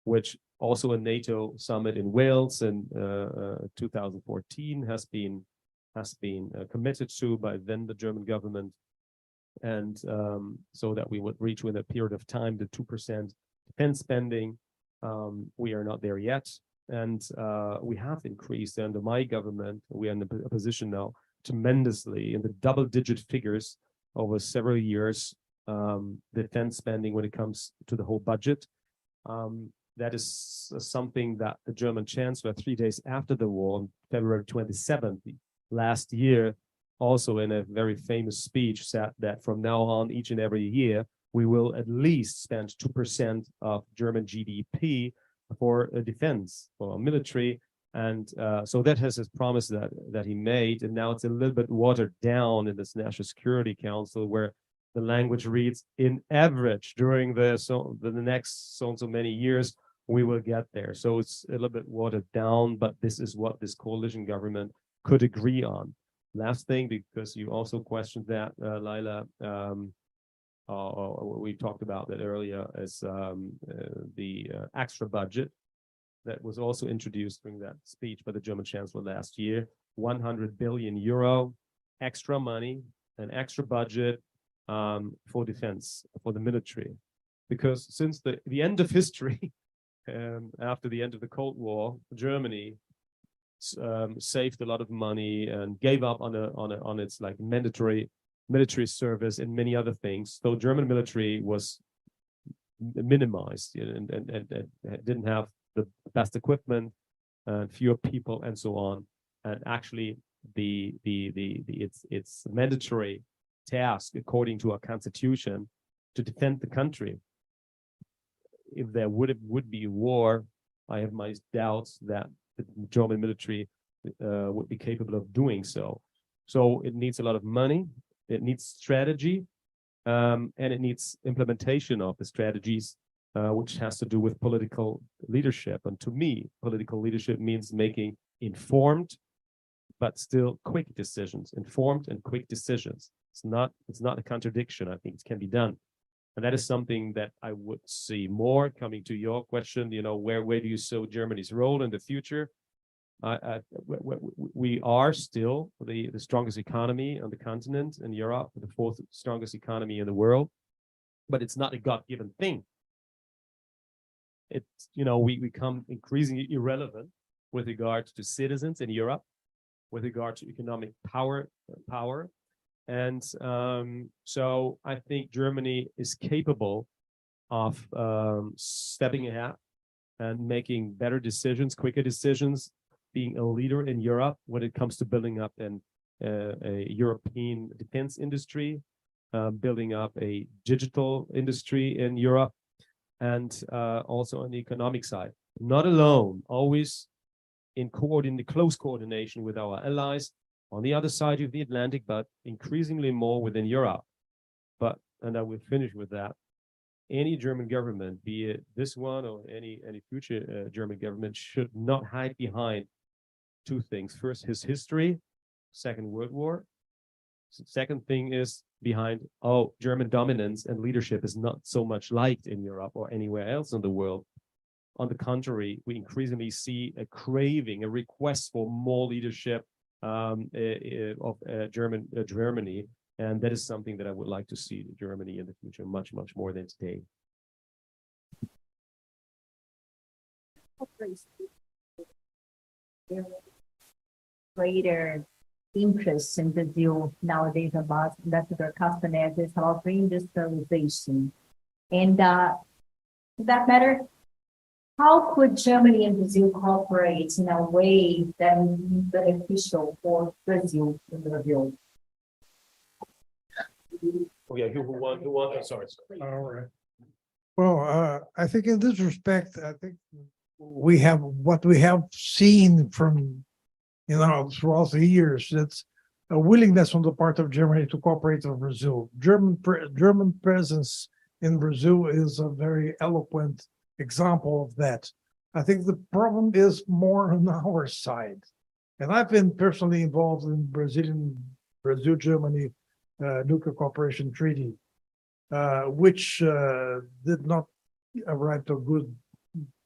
which Also, a NATO summit in Wales in 2014 has been committed to by then the German government, and so that we would reach within a period of time the 2% defense spending. We are not there yet, and we have increased under my government. We are in a position now tremendously in the double-digit figures over several years, defense spending when it comes to the whole budget. That is something that the German Chancellor, 3 days after the war, on February 27th last year, also in a very famous speech, said that from now on, each and every year, we will at least spend 2% of German GDP for defense, for military. And so that has his promise that he made. And now it's a little bit watered down in this National Security Council, where the language reads, in average, during the next so many years, we will get there. So it's a little bit watered down, but this is what this coalition government could agree on. Last thing, because you also questioned that, Laila, we talked about that earlier, as the extra budget that was also introduced during that speech by the German Chancellor last year, 100 billion euro extra money, an extra budget for defense, for the military. Because since the end of history, after the end of the Cold War, Germany saved a lot of money and gave up on its like mandatory military service and many other things. So German military was minimized and didn't have the best equipment and fewer people and so on. And actually, its mandatory task, according to our constitution, to defend the country. If there would be war, I have my doubts that the German military would be capable of doing so. So it needs a lot of money, it needs strategy, and it needs implementation of the strategies, which has to do with political leadership. And to me, political leadership means making informed, but still quick decisions. Informed and quick decisions. It's not a contradiction. I think it can be done. And that is something that I would see more. Coming to your question, where do you see Germany's role in the future? We are still the strongest economy on the continent in Europe, the fourth strongest economy in the world, but it's not a God-given thing. It's, we become increasingly irrelevant with regard to citizens in Europe, with regard to economic power. And so I think Germany is capable of stepping ahead and making better decisions, quicker decisions, being a leader in Europe when it comes to building up a European defense industry, building up a digital industry in Europe, and also on the economic side. Not alone, always in close coordination with our allies on the other side of the Atlantic, but increasingly more within Europe. And I will finish with that. Any German government, be it this one or any future German government, should not hide behind two things. First, his history, Second World War. Second thing is behind, German dominance and leadership is not so much liked in Europe or anywhere else in the world. On the contrary, we increasingly see a craving, a request for more leadership of Germany. And that is something that I would like to see in Germany in the future, much, much more than today. Greater interest in Brazil nowadays about industrial customers is about reindustrialization. And to that matter, how could Germany and Brazil cooperate in a way that is beneficial for Brazil in the view? Oh yeah, who won? Sorry. All right. Well, I think in this respect, I think we have what we have seen from, throughout the years. That's a willingness on the part of Germany to cooperate with Brazil. German presence in Brazil is a very eloquent example of that. I think the problem is more on our side. And I've been personally involved in Brazil-Germany nuclear cooperation treaty, which did not arrive to a good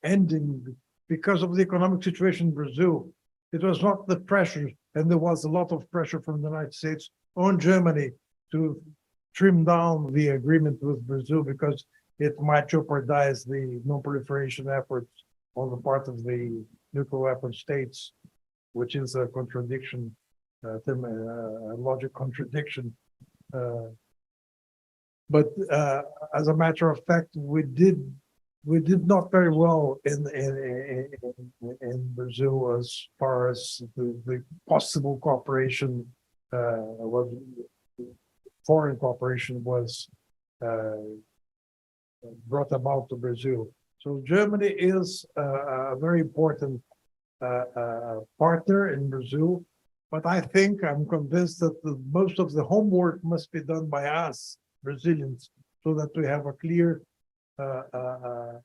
ending because of the economic situation in Brazil. It was not the pressure, and there was a lot of pressure from the United States on Germany to trim down the agreement with Brazil because it might jeopardize the non-proliferation efforts on the part of the nuclear weapon states, which is a contradiction, a logic contradiction. But as a matter of fact, we did not very well in Brazil as far as the possible cooperation was. Foreign cooperation was brought about to Brazil. So Germany is a very important partner in Brazil, but I'm convinced that most of the homework must be done by us, Brazilians, so that we have a clear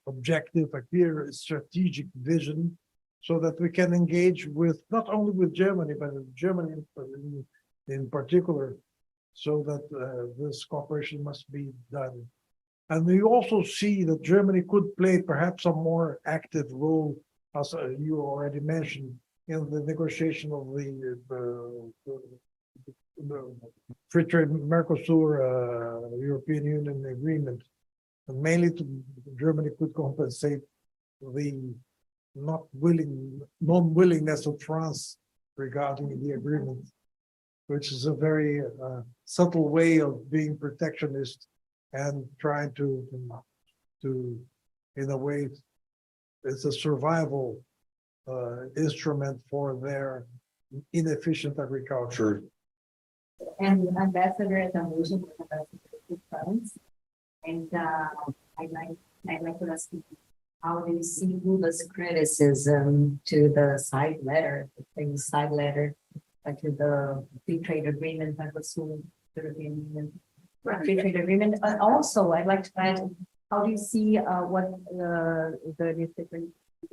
objective, a clear strategic vision, so that we can engage with, not only with Germany, but Germany in particular, so that this cooperation must be done. And we also see that Germany could play perhaps a more active role, as you already mentioned, in the negotiation of the free trade Mercosur European Union agreement. And mainly Germany could compensate the non-willingness of France regarding the agreement, which is a very subtle way of being protectionist and trying to, in a way, it's a survival instrument for their inefficient agriculture. And Ambassador is a motion for the funds. And I'd like to ask you, how do you see Lula's criticism to the side letter, the famous side letter, to the free trade agreement that was soon European Union free trade agreement? And also, I'd like to add, how do you see what the newspaper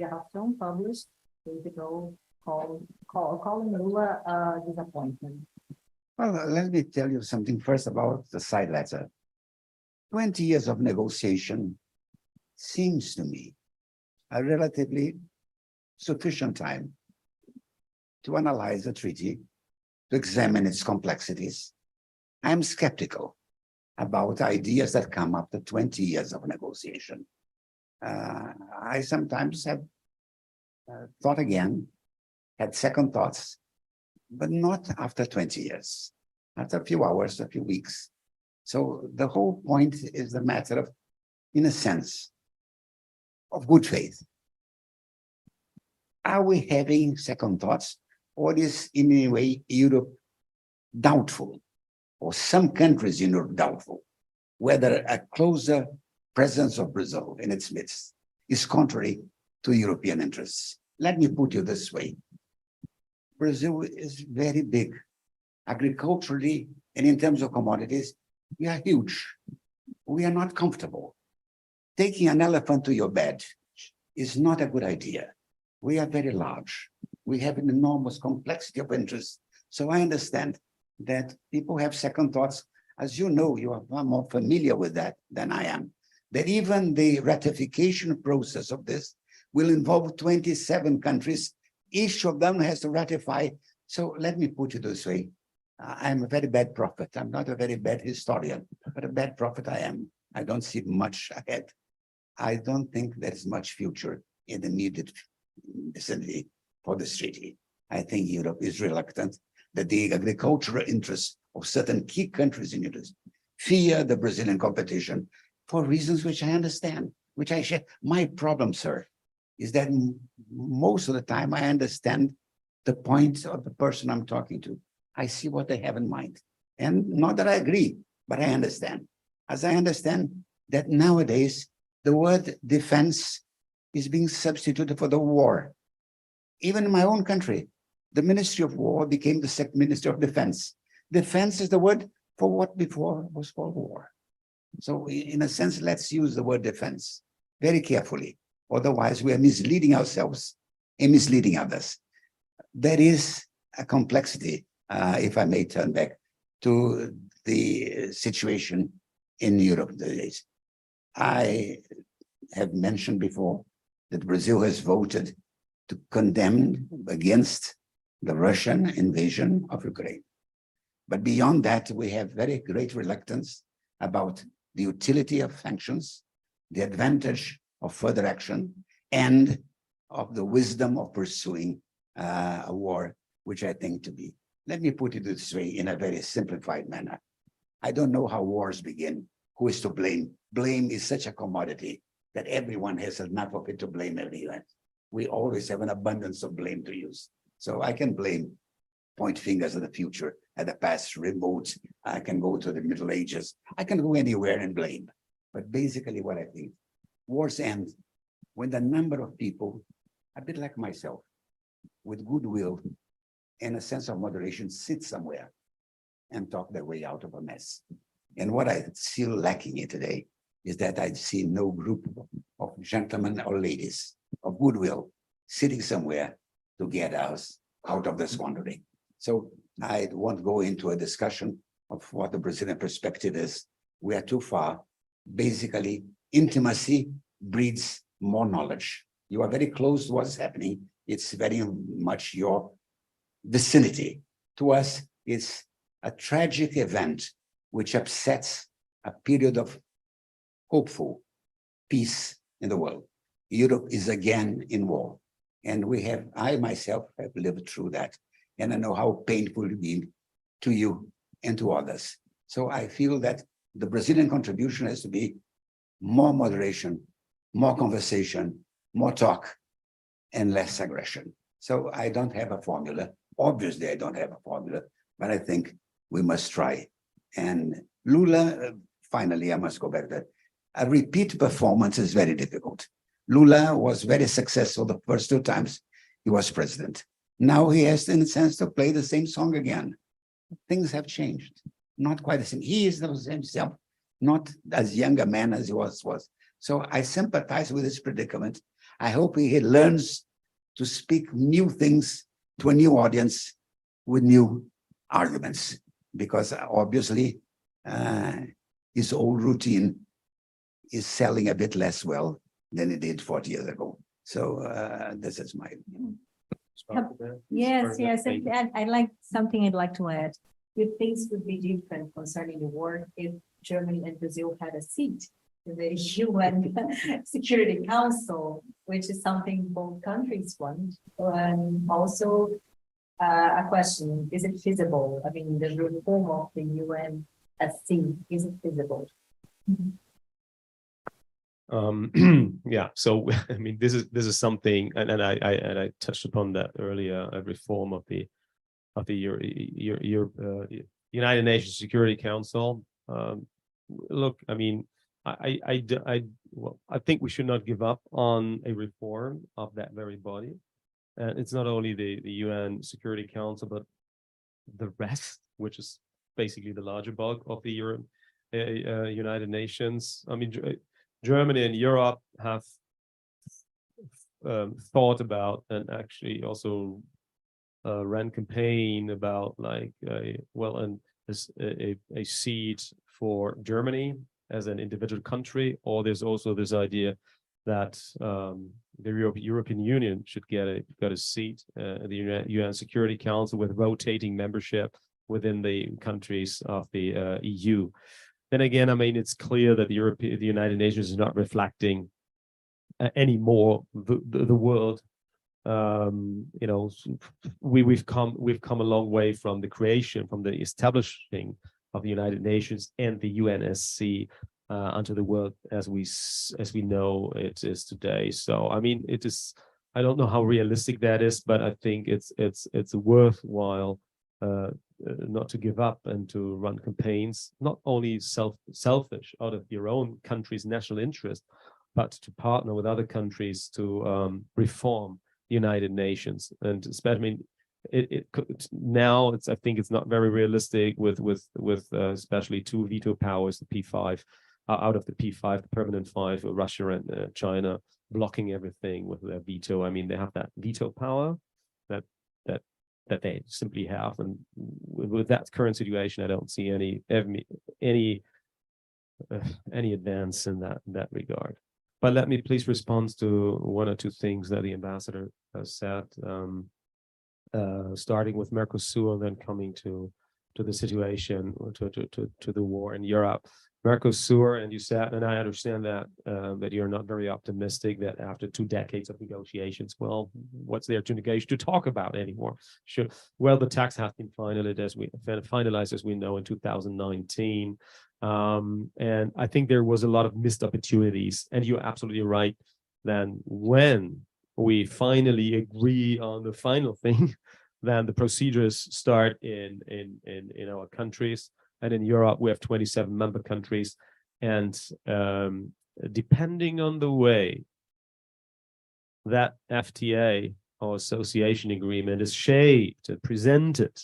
Relações published days ago, calling Lula a disappointment? Well, let me tell you something first about the side letter. 20 years of negotiation seems to me a relatively sufficient time to analyze the treaty, to examine its complexities. I'm skeptical about ideas that come after 20 years of negotiation. I sometimes have thought again, had second thoughts, but not after 20 years, after a few hours, a few weeks. So the whole point is the matter of, in a sense, of good faith. Are we having second thoughts, or is in any way Europe doubtful, or some countries in Europe doubtful, whether a closer presence of Brazil in its midst is contrary to European interests? Let me put it this way. Brazil is very big, agriculturally, and in terms of commodities, we are huge. We are not comfortable. Taking an elephant to your bed is not a good idea. We are very large. We have an enormous complexity of interests. So I understand that people have second thoughts. As you know, you are far more familiar with that than I am, that even the ratification process of this will involve 27 countries. Each of them has to ratify. So let me put it this way. I'm a very bad prophet. I'm not a very bad historian, but a bad prophet I am. I don't see much ahead. I don't think there is much future in the immediate vicinity for this treaty. I think Europe is reluctant, that the agricultural interests of certain key countries in Europe fear the Brazilian competition for reasons which I understand, which I share. My problem, sir, is that most of the time I understand the point of the person I'm talking to. I see what they have in mind. And not that I agree, but I understand. As I understand that nowadays, the word defense is being substituted for the war. Even in my own country, the Ministry of War became the Ministry of Defense. Defense is the word for what before was called war. So in a sense, let's use the word defense very carefully. Otherwise, we are misleading ourselves and misleading others. There is a complexity, if I may turn back to the situation in Europe these days. I have mentioned before that Brazil has voted to condemn against the Russian invasion of Ukraine. But beyond that, we have very great reluctance about the utility of sanctions, the advantage of further action, and of the wisdom of pursuing a war, which I think to be. Let me put it this way in a very simplified manner. I don't know how wars begin. Who is to blame? Blame is such a commodity that everyone has enough of it to blame everyone. We always have an abundance of blame to use. So I can blame, point fingers at the future, at the past, remote. I can go to the Middle Ages. I can go anywhere and blame. But basically what I think, wars end when the number of people, a bit like myself, with goodwill and a sense of moderation, sit somewhere and talk their way out of a mess. And what I feel lacking here today is that I see no group of gentlemen or ladies of goodwill sitting somewhere to get us out of this wandering. So I won't go into a discussion of what the Brazilian perspective is. We are too far. Basically, intimacy breeds more knowledge. You are very close to what's happening. It's very much your vicinity. To us, it's a tragic event which upsets a period of hopeful peace in the world. Europe is again in war. And I myself have lived through that. And I know how painful it be to you and to others. So I feel that the Brazilian contribution has to be more moderation, more conversation, more talk, and less aggression. So I don't have a formula. Obviously, I don't have a formula, but I think we must try. And Lula, finally, I must go back there. A repeat performance is very difficult. Lula was very successful the first two times he was president. Now he has, in a sense, to play the same song again. Things have changed. Not quite the same. He is himself, not as young a man as he was. So I sympathize with his predicament. I hope he learns to speak new things to a new audience with new arguments, because obviously his old routine is selling a bit less well than it did 40 years ago. So this is my opinion. Yes, and I'd like something I'd like to add. If things would be different concerning the war if Germany and Brazil had a seat in the UN Security Council, which is something both countries want. And also a question, is it feasible? I mean, the reform of the UN at sea, is it feasible? Yeah, so I mean, this is something, and I touched upon that earlier. A reform of the United Nations Security Council. Look, I mean, I think we should not give up on a reform of that very body. And it's not only the UN Security Council, but the rest, which is basically the larger bulk of the United Nations. I mean, Germany and Europe have thought about and actually also ran campaign about like a seat for Germany as an individual country, or there's also this idea that the European Union should get a seat at the UN Security Council with rotating membership within the countries of the EU. Then again, I mean, it's clear that the United Nations is not reflecting anymore the world. You know, we've come a long way from the creation, from the establishing of the United Nations and the UNSC onto the world as we know it is today. So I mean, it is. I don't know how realistic that is, but I think it's worthwhile not to give up and to run campaigns, not only selfish out of your own country's national interest, but to partner with other countries to reform the United Nations. And especially, now I think it's not very realistic with especially two veto powers, the P5 out of the P5, the permanent five, Russia and China blocking everything with their veto. I mean, they have that veto power that they simply have, and with that current situation, I don't see any advance in that regard. But let me please respond to one or two things that the ambassador has said, starting with Mercosur and then coming to the situation, to the war in Europe. Mercosur, and you said, and I understand that that you're not very optimistic that after 2 decades of negotiations, well, what's there to talk about anymore? Sure. Well, the tax has been finalized as we know in 2019. And I think there was a lot of missed opportunities, and you're absolutely right. Then when we finally agree on the final thing, then the procedures start in our countries. And in Europe, we have 27 member countries. And depending on the way that FTA or association agreement is shaped and presented,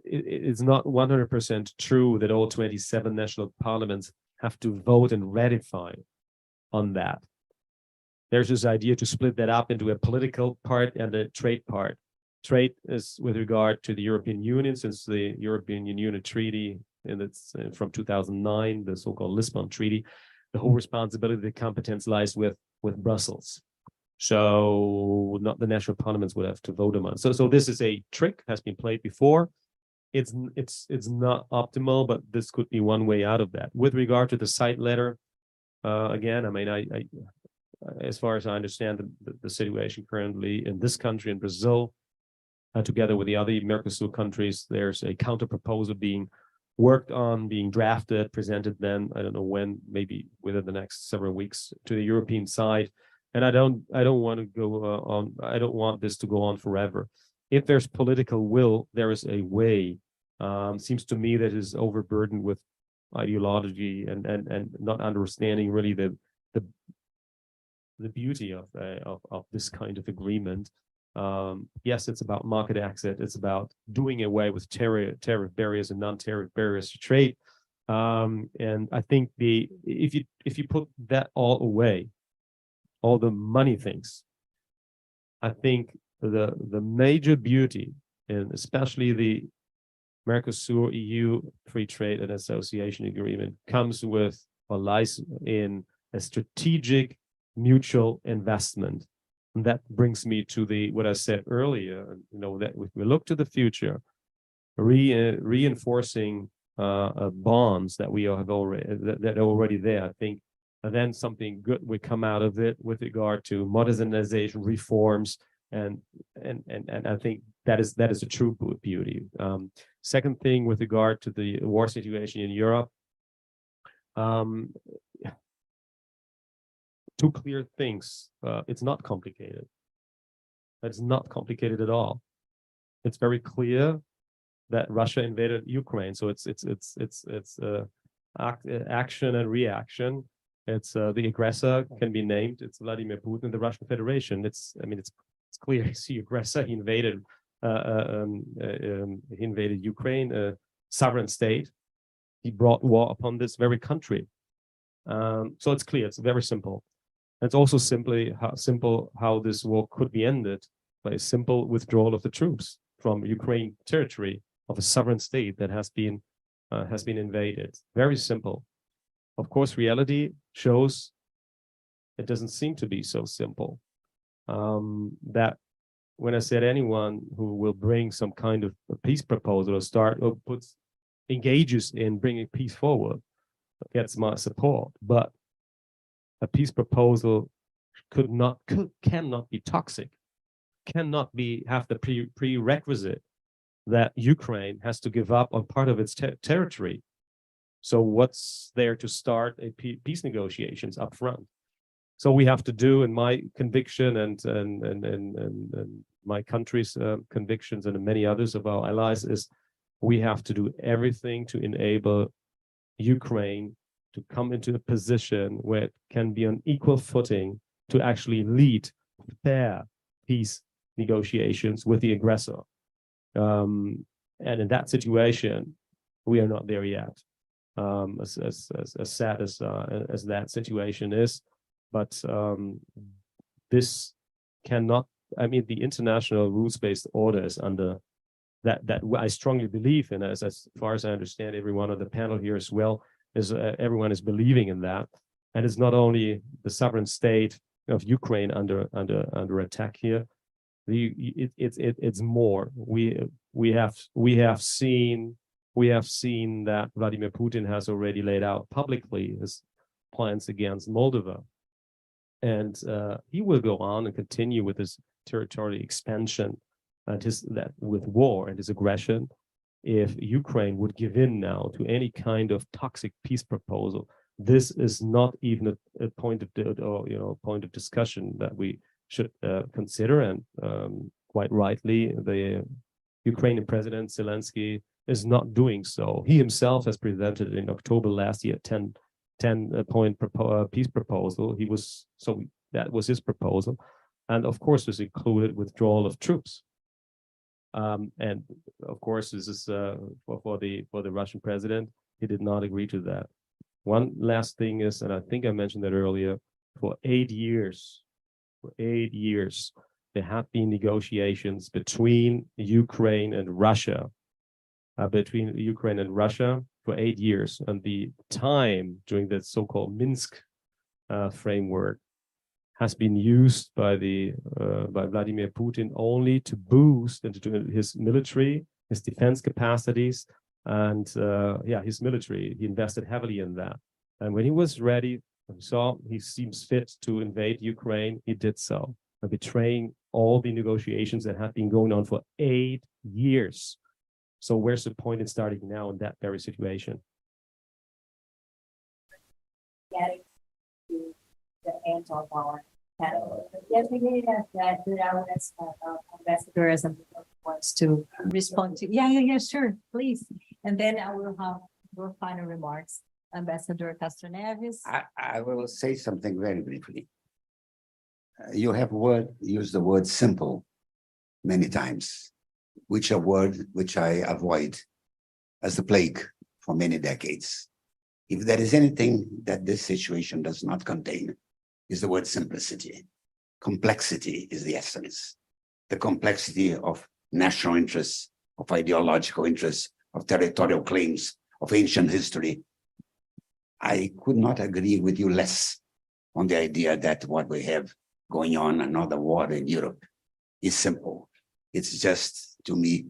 it's not 100% true that all 27 national parliaments have to vote and ratify on that. There's this idea to split that up into a political part and a trade part. Trade is with regard to the European Union, since the European Union Treaty, and it's from 2009, the so-called Lisbon Treaty. The whole responsibility, the competence lies with Brussels. So not the national parliaments would have to vote them on. So this is a trick, has been played before. It's not optimal, but this could be one way out of that. With regard to the side letter, again, I mean, I as far as I understand the situation currently in this country, in Brazil, together with the other Mercosur countries, there's a counter proposal being worked on, being drafted, presented then, I don't know when, maybe within the next several weeks, to the European side. And I don't want to go on. I don't want this to go on forever. If there's political will, there is a way. Seems to me that is overburdened with ideology and not understanding really the beauty of this kind of agreement. Yes, it's about market access. It's about doing away with tariff barriers and non-tariff barriers to trade. And I think if you put that all away, all the money things, I think the major beauty, and especially the Mercosur EU Free Trade and Association Agreement, comes with or lies in a strategic mutual investment. And that brings me to what I said earlier, that if we look to the future, reinforcing bonds that we have that are already there, I think then something good would come out of it with regard to modernization, reforms, and I think that is a true beauty. Second thing, with regard to the war situation in Europe, two clear things. It's not complicated. It's not complicated at all. It's very clear that Russia invaded Ukraine. So it's action and reaction. It's the aggressor can be named. It's Vladimir Putin, the Russian Federation. It's clear. He's the aggressor. He invaded Ukraine, a sovereign state. He brought war upon this very country. So it's clear. It's very simple. It's also simple how this war could be ended by a simple withdrawal of the troops from Ukraine territory of a sovereign state that has been invaded. Very simple. Of course, reality shows it doesn't seem to be so simple. That when I said anyone who will bring some kind of a peace proposal or engages in bringing peace forward gets my support, but a peace proposal cannot be toxic, cannot have the prerequisite that Ukraine has to give up on part of its territory. So what's there to start a peace negotiations up front? So we have to do, in my conviction and my country's convictions and many others of our allies, is we have to do everything to enable Ukraine to come into a position where it can be on equal footing to actually lead fair peace negotiations with the aggressor. And in that situation, we are not there yet. As sad as that situation is, but this cannot. I mean, the international rules-based order is under that I strongly believe in, as far as I understand, every one of the panel here as well. everyone is believing in that. And it's not only the sovereign state of Ukraine under attack here. It's more. We have seen that Vladimir Putin has already laid out publicly his plans against Moldova, and he will go on and continue with his territorial expansion and with war and his aggression. If Ukraine would give in now to any kind of toxic peace proposal, this is not even a point of discussion that we should consider. And quite rightly, the Ukrainian President Zelensky is not doing so. He himself has presented in October last year 10-point peace proposal. That was his proposal, and of course this included withdrawal of troops. And of course, this is for the Russian president. He did not agree to that. One last thing is, and I think I mentioned that earlier, for 8 years, there have been negotiations between Ukraine and Russia, for 8 years. And the time during the so-called Minsk framework has been used by Vladimir Putin only to boost his military, his defense capacities, and his military. He invested heavily in that. And when he was ready, he seems fit to invade Ukraine, he did so, betraying all the negotiations that have been going on for 8 years. So where's the point in starting now in that very situation? Getting to the end of our panel. Yes, we did that. Our ambassador as wants to respond to. Yeah, sure, please. And then I will have your final remarks, Ambassador Castro Neves. I will say something very briefly. You have used the word simple many times, which a word which I avoid as the plague for many decades. If there is anything that this situation does not contain, is the word simplicity. Complexity is the essence. The complexity of national interests, of ideological interests, of territorial claims, of ancient history. I could not agree with you less on the idea that what we have going on, another war in Europe, is simple. It's just, to me,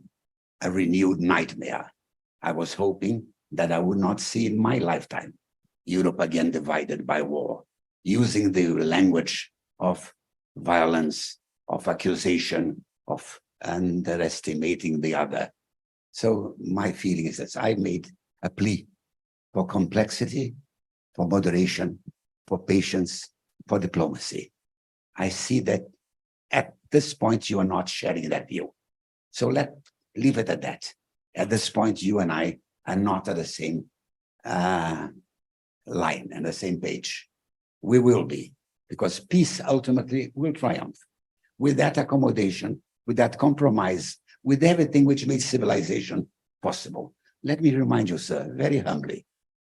a renewed nightmare. I was hoping that I would not see in my lifetime Europe again divided by war, using the language of violence, of accusation, of underestimating the other. So my feeling is that I made a plea for complexity, for moderation, for patience, for diplomacy. I see that at this point, you are not sharing that view. So leave it at that. At this point, you and I are not at the same line and the same page. We will be, because peace ultimately will triumph. With that accommodation, with that compromise, with everything which made civilization possible. Let me remind you, sir, very humbly,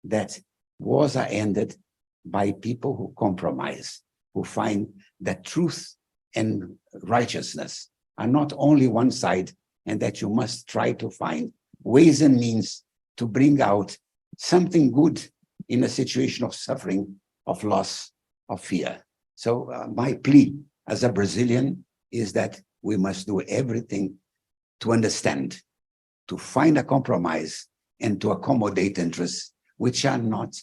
that wars are ended by people who compromise, who find that truth and righteousness are not only one side, and that you must try to find ways and means to bring out something good in a situation of suffering, of loss, of fear. So my plea as a Brazilian is that we must do everything to understand, to find a compromise, and to accommodate interests which are not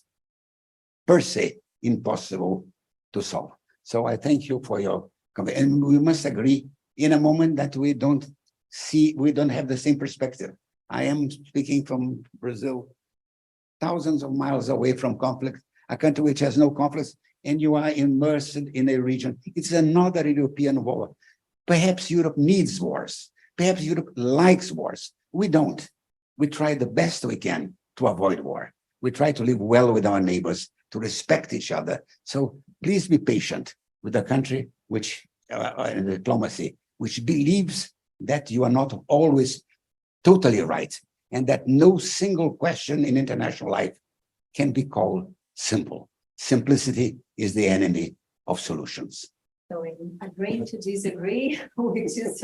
per se impossible to solve. So I thank you for your comment. And we must agree in a moment that we don't have the same perspective. I am speaking from Brazil, thousands of miles away from conflict, a country which has no conflicts, and you are immersed in a region. It's another European war. Perhaps Europe needs wars. Perhaps Europe likes wars. We don't. We try the best we can to avoid war. We try to live well with our neighbors, to respect each other. So please be patient with a country which, in diplomacy, which believes that you are not always totally right, and that no single question in international life can be called simple. Simplicity is the enemy of solutions. So in agreeing to disagree, which is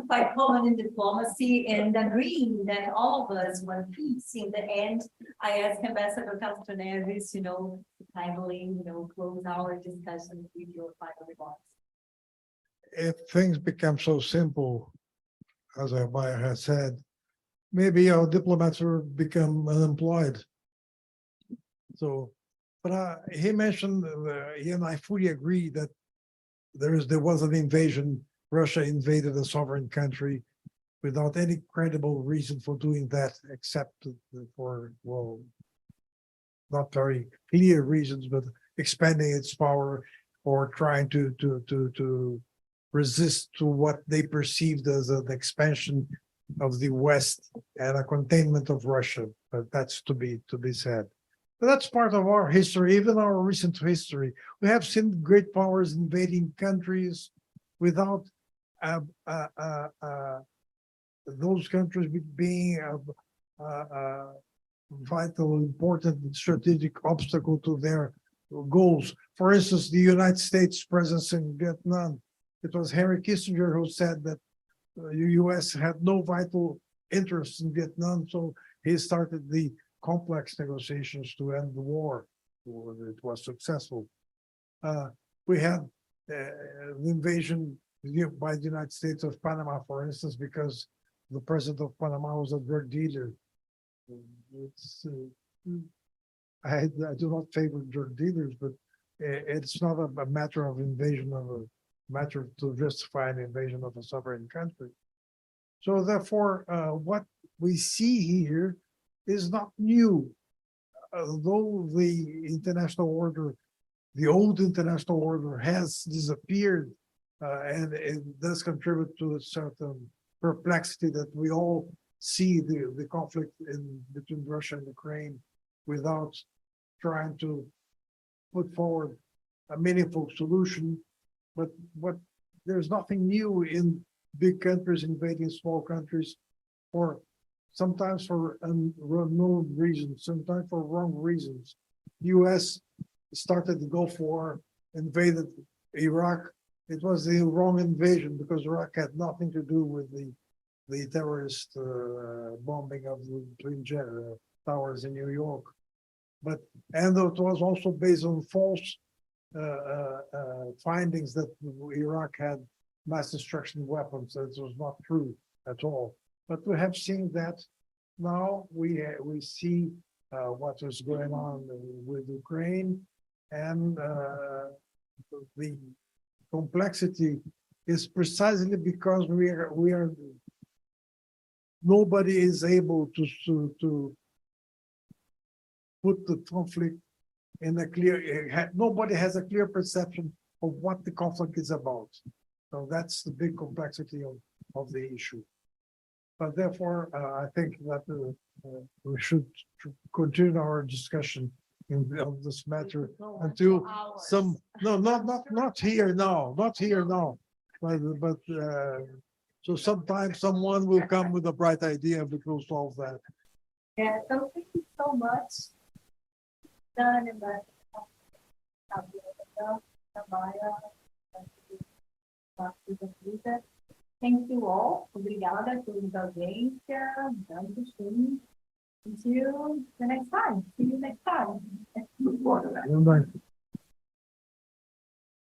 quite common in diplomacy, and agreeing that all of us want peace in the end, I ask Ambassador Castro Neves, to kindly, close our discussion with your final remarks. If things become so simple, as Abaya has said, maybe our diplomats will become unemployed. So, but he mentioned, he and I fully agree that there was an invasion. Russia invaded a sovereign country without any credible reason for doing that, except for, well, not very clear reasons, but expanding its power or trying to resist to what they perceived as an expansion of the West and a containment of Russia. But that's to be said. But that's part of our history, even our recent history. We have seen great powers invading countries without those countries being a vital, important strategic obstacle to their goals. For instance, the United States presence in Vietnam. It was Henry Kissinger who said that the U.S. had no vital interest in Vietnam, so he started the complex negotiations to end the war. It was successful. We had the invasion by the United States of Panama, for instance, because the president of Panama was a drug dealer. I do not favor drug dealers, but it's not a matter of invasion of a matter to justify an invasion of a sovereign country. So therefore, what we see here is not new. Though the international order, the old international order has disappeared, and it does contribute to a certain perplexity that we all see the conflict between Russia and Ukraine without trying to put forward a meaningful solution. But there's nothing new in big countries invading small countries, or sometimes for unknown reasons, sometimes for wrong reasons. The U.S. started the Gulf War, invaded Iraq. It was the wrong invasion because Iraq had nothing to do with the terrorist bombing of the Twin Towers in New York. And it was also based on false findings that Iraq had mass destruction weapons. That was not true at all. But we have seen that now. We see what is going on with Ukraine, and the complexity is precisely because we are nobody is able to put the conflict in a clear. Nobody has a clear perception of what the conflict is about. So that's the big complexity of the issue. But therefore, I think that we should continue our discussion of this matter until some. No, not here now. Not here now. But so sometimes someone will come with a bright idea and we will solve that. Yeah, so thank you so much. Done in the Thank you all. Obrigada pela audiência. Until the next time. See you next time. Good night.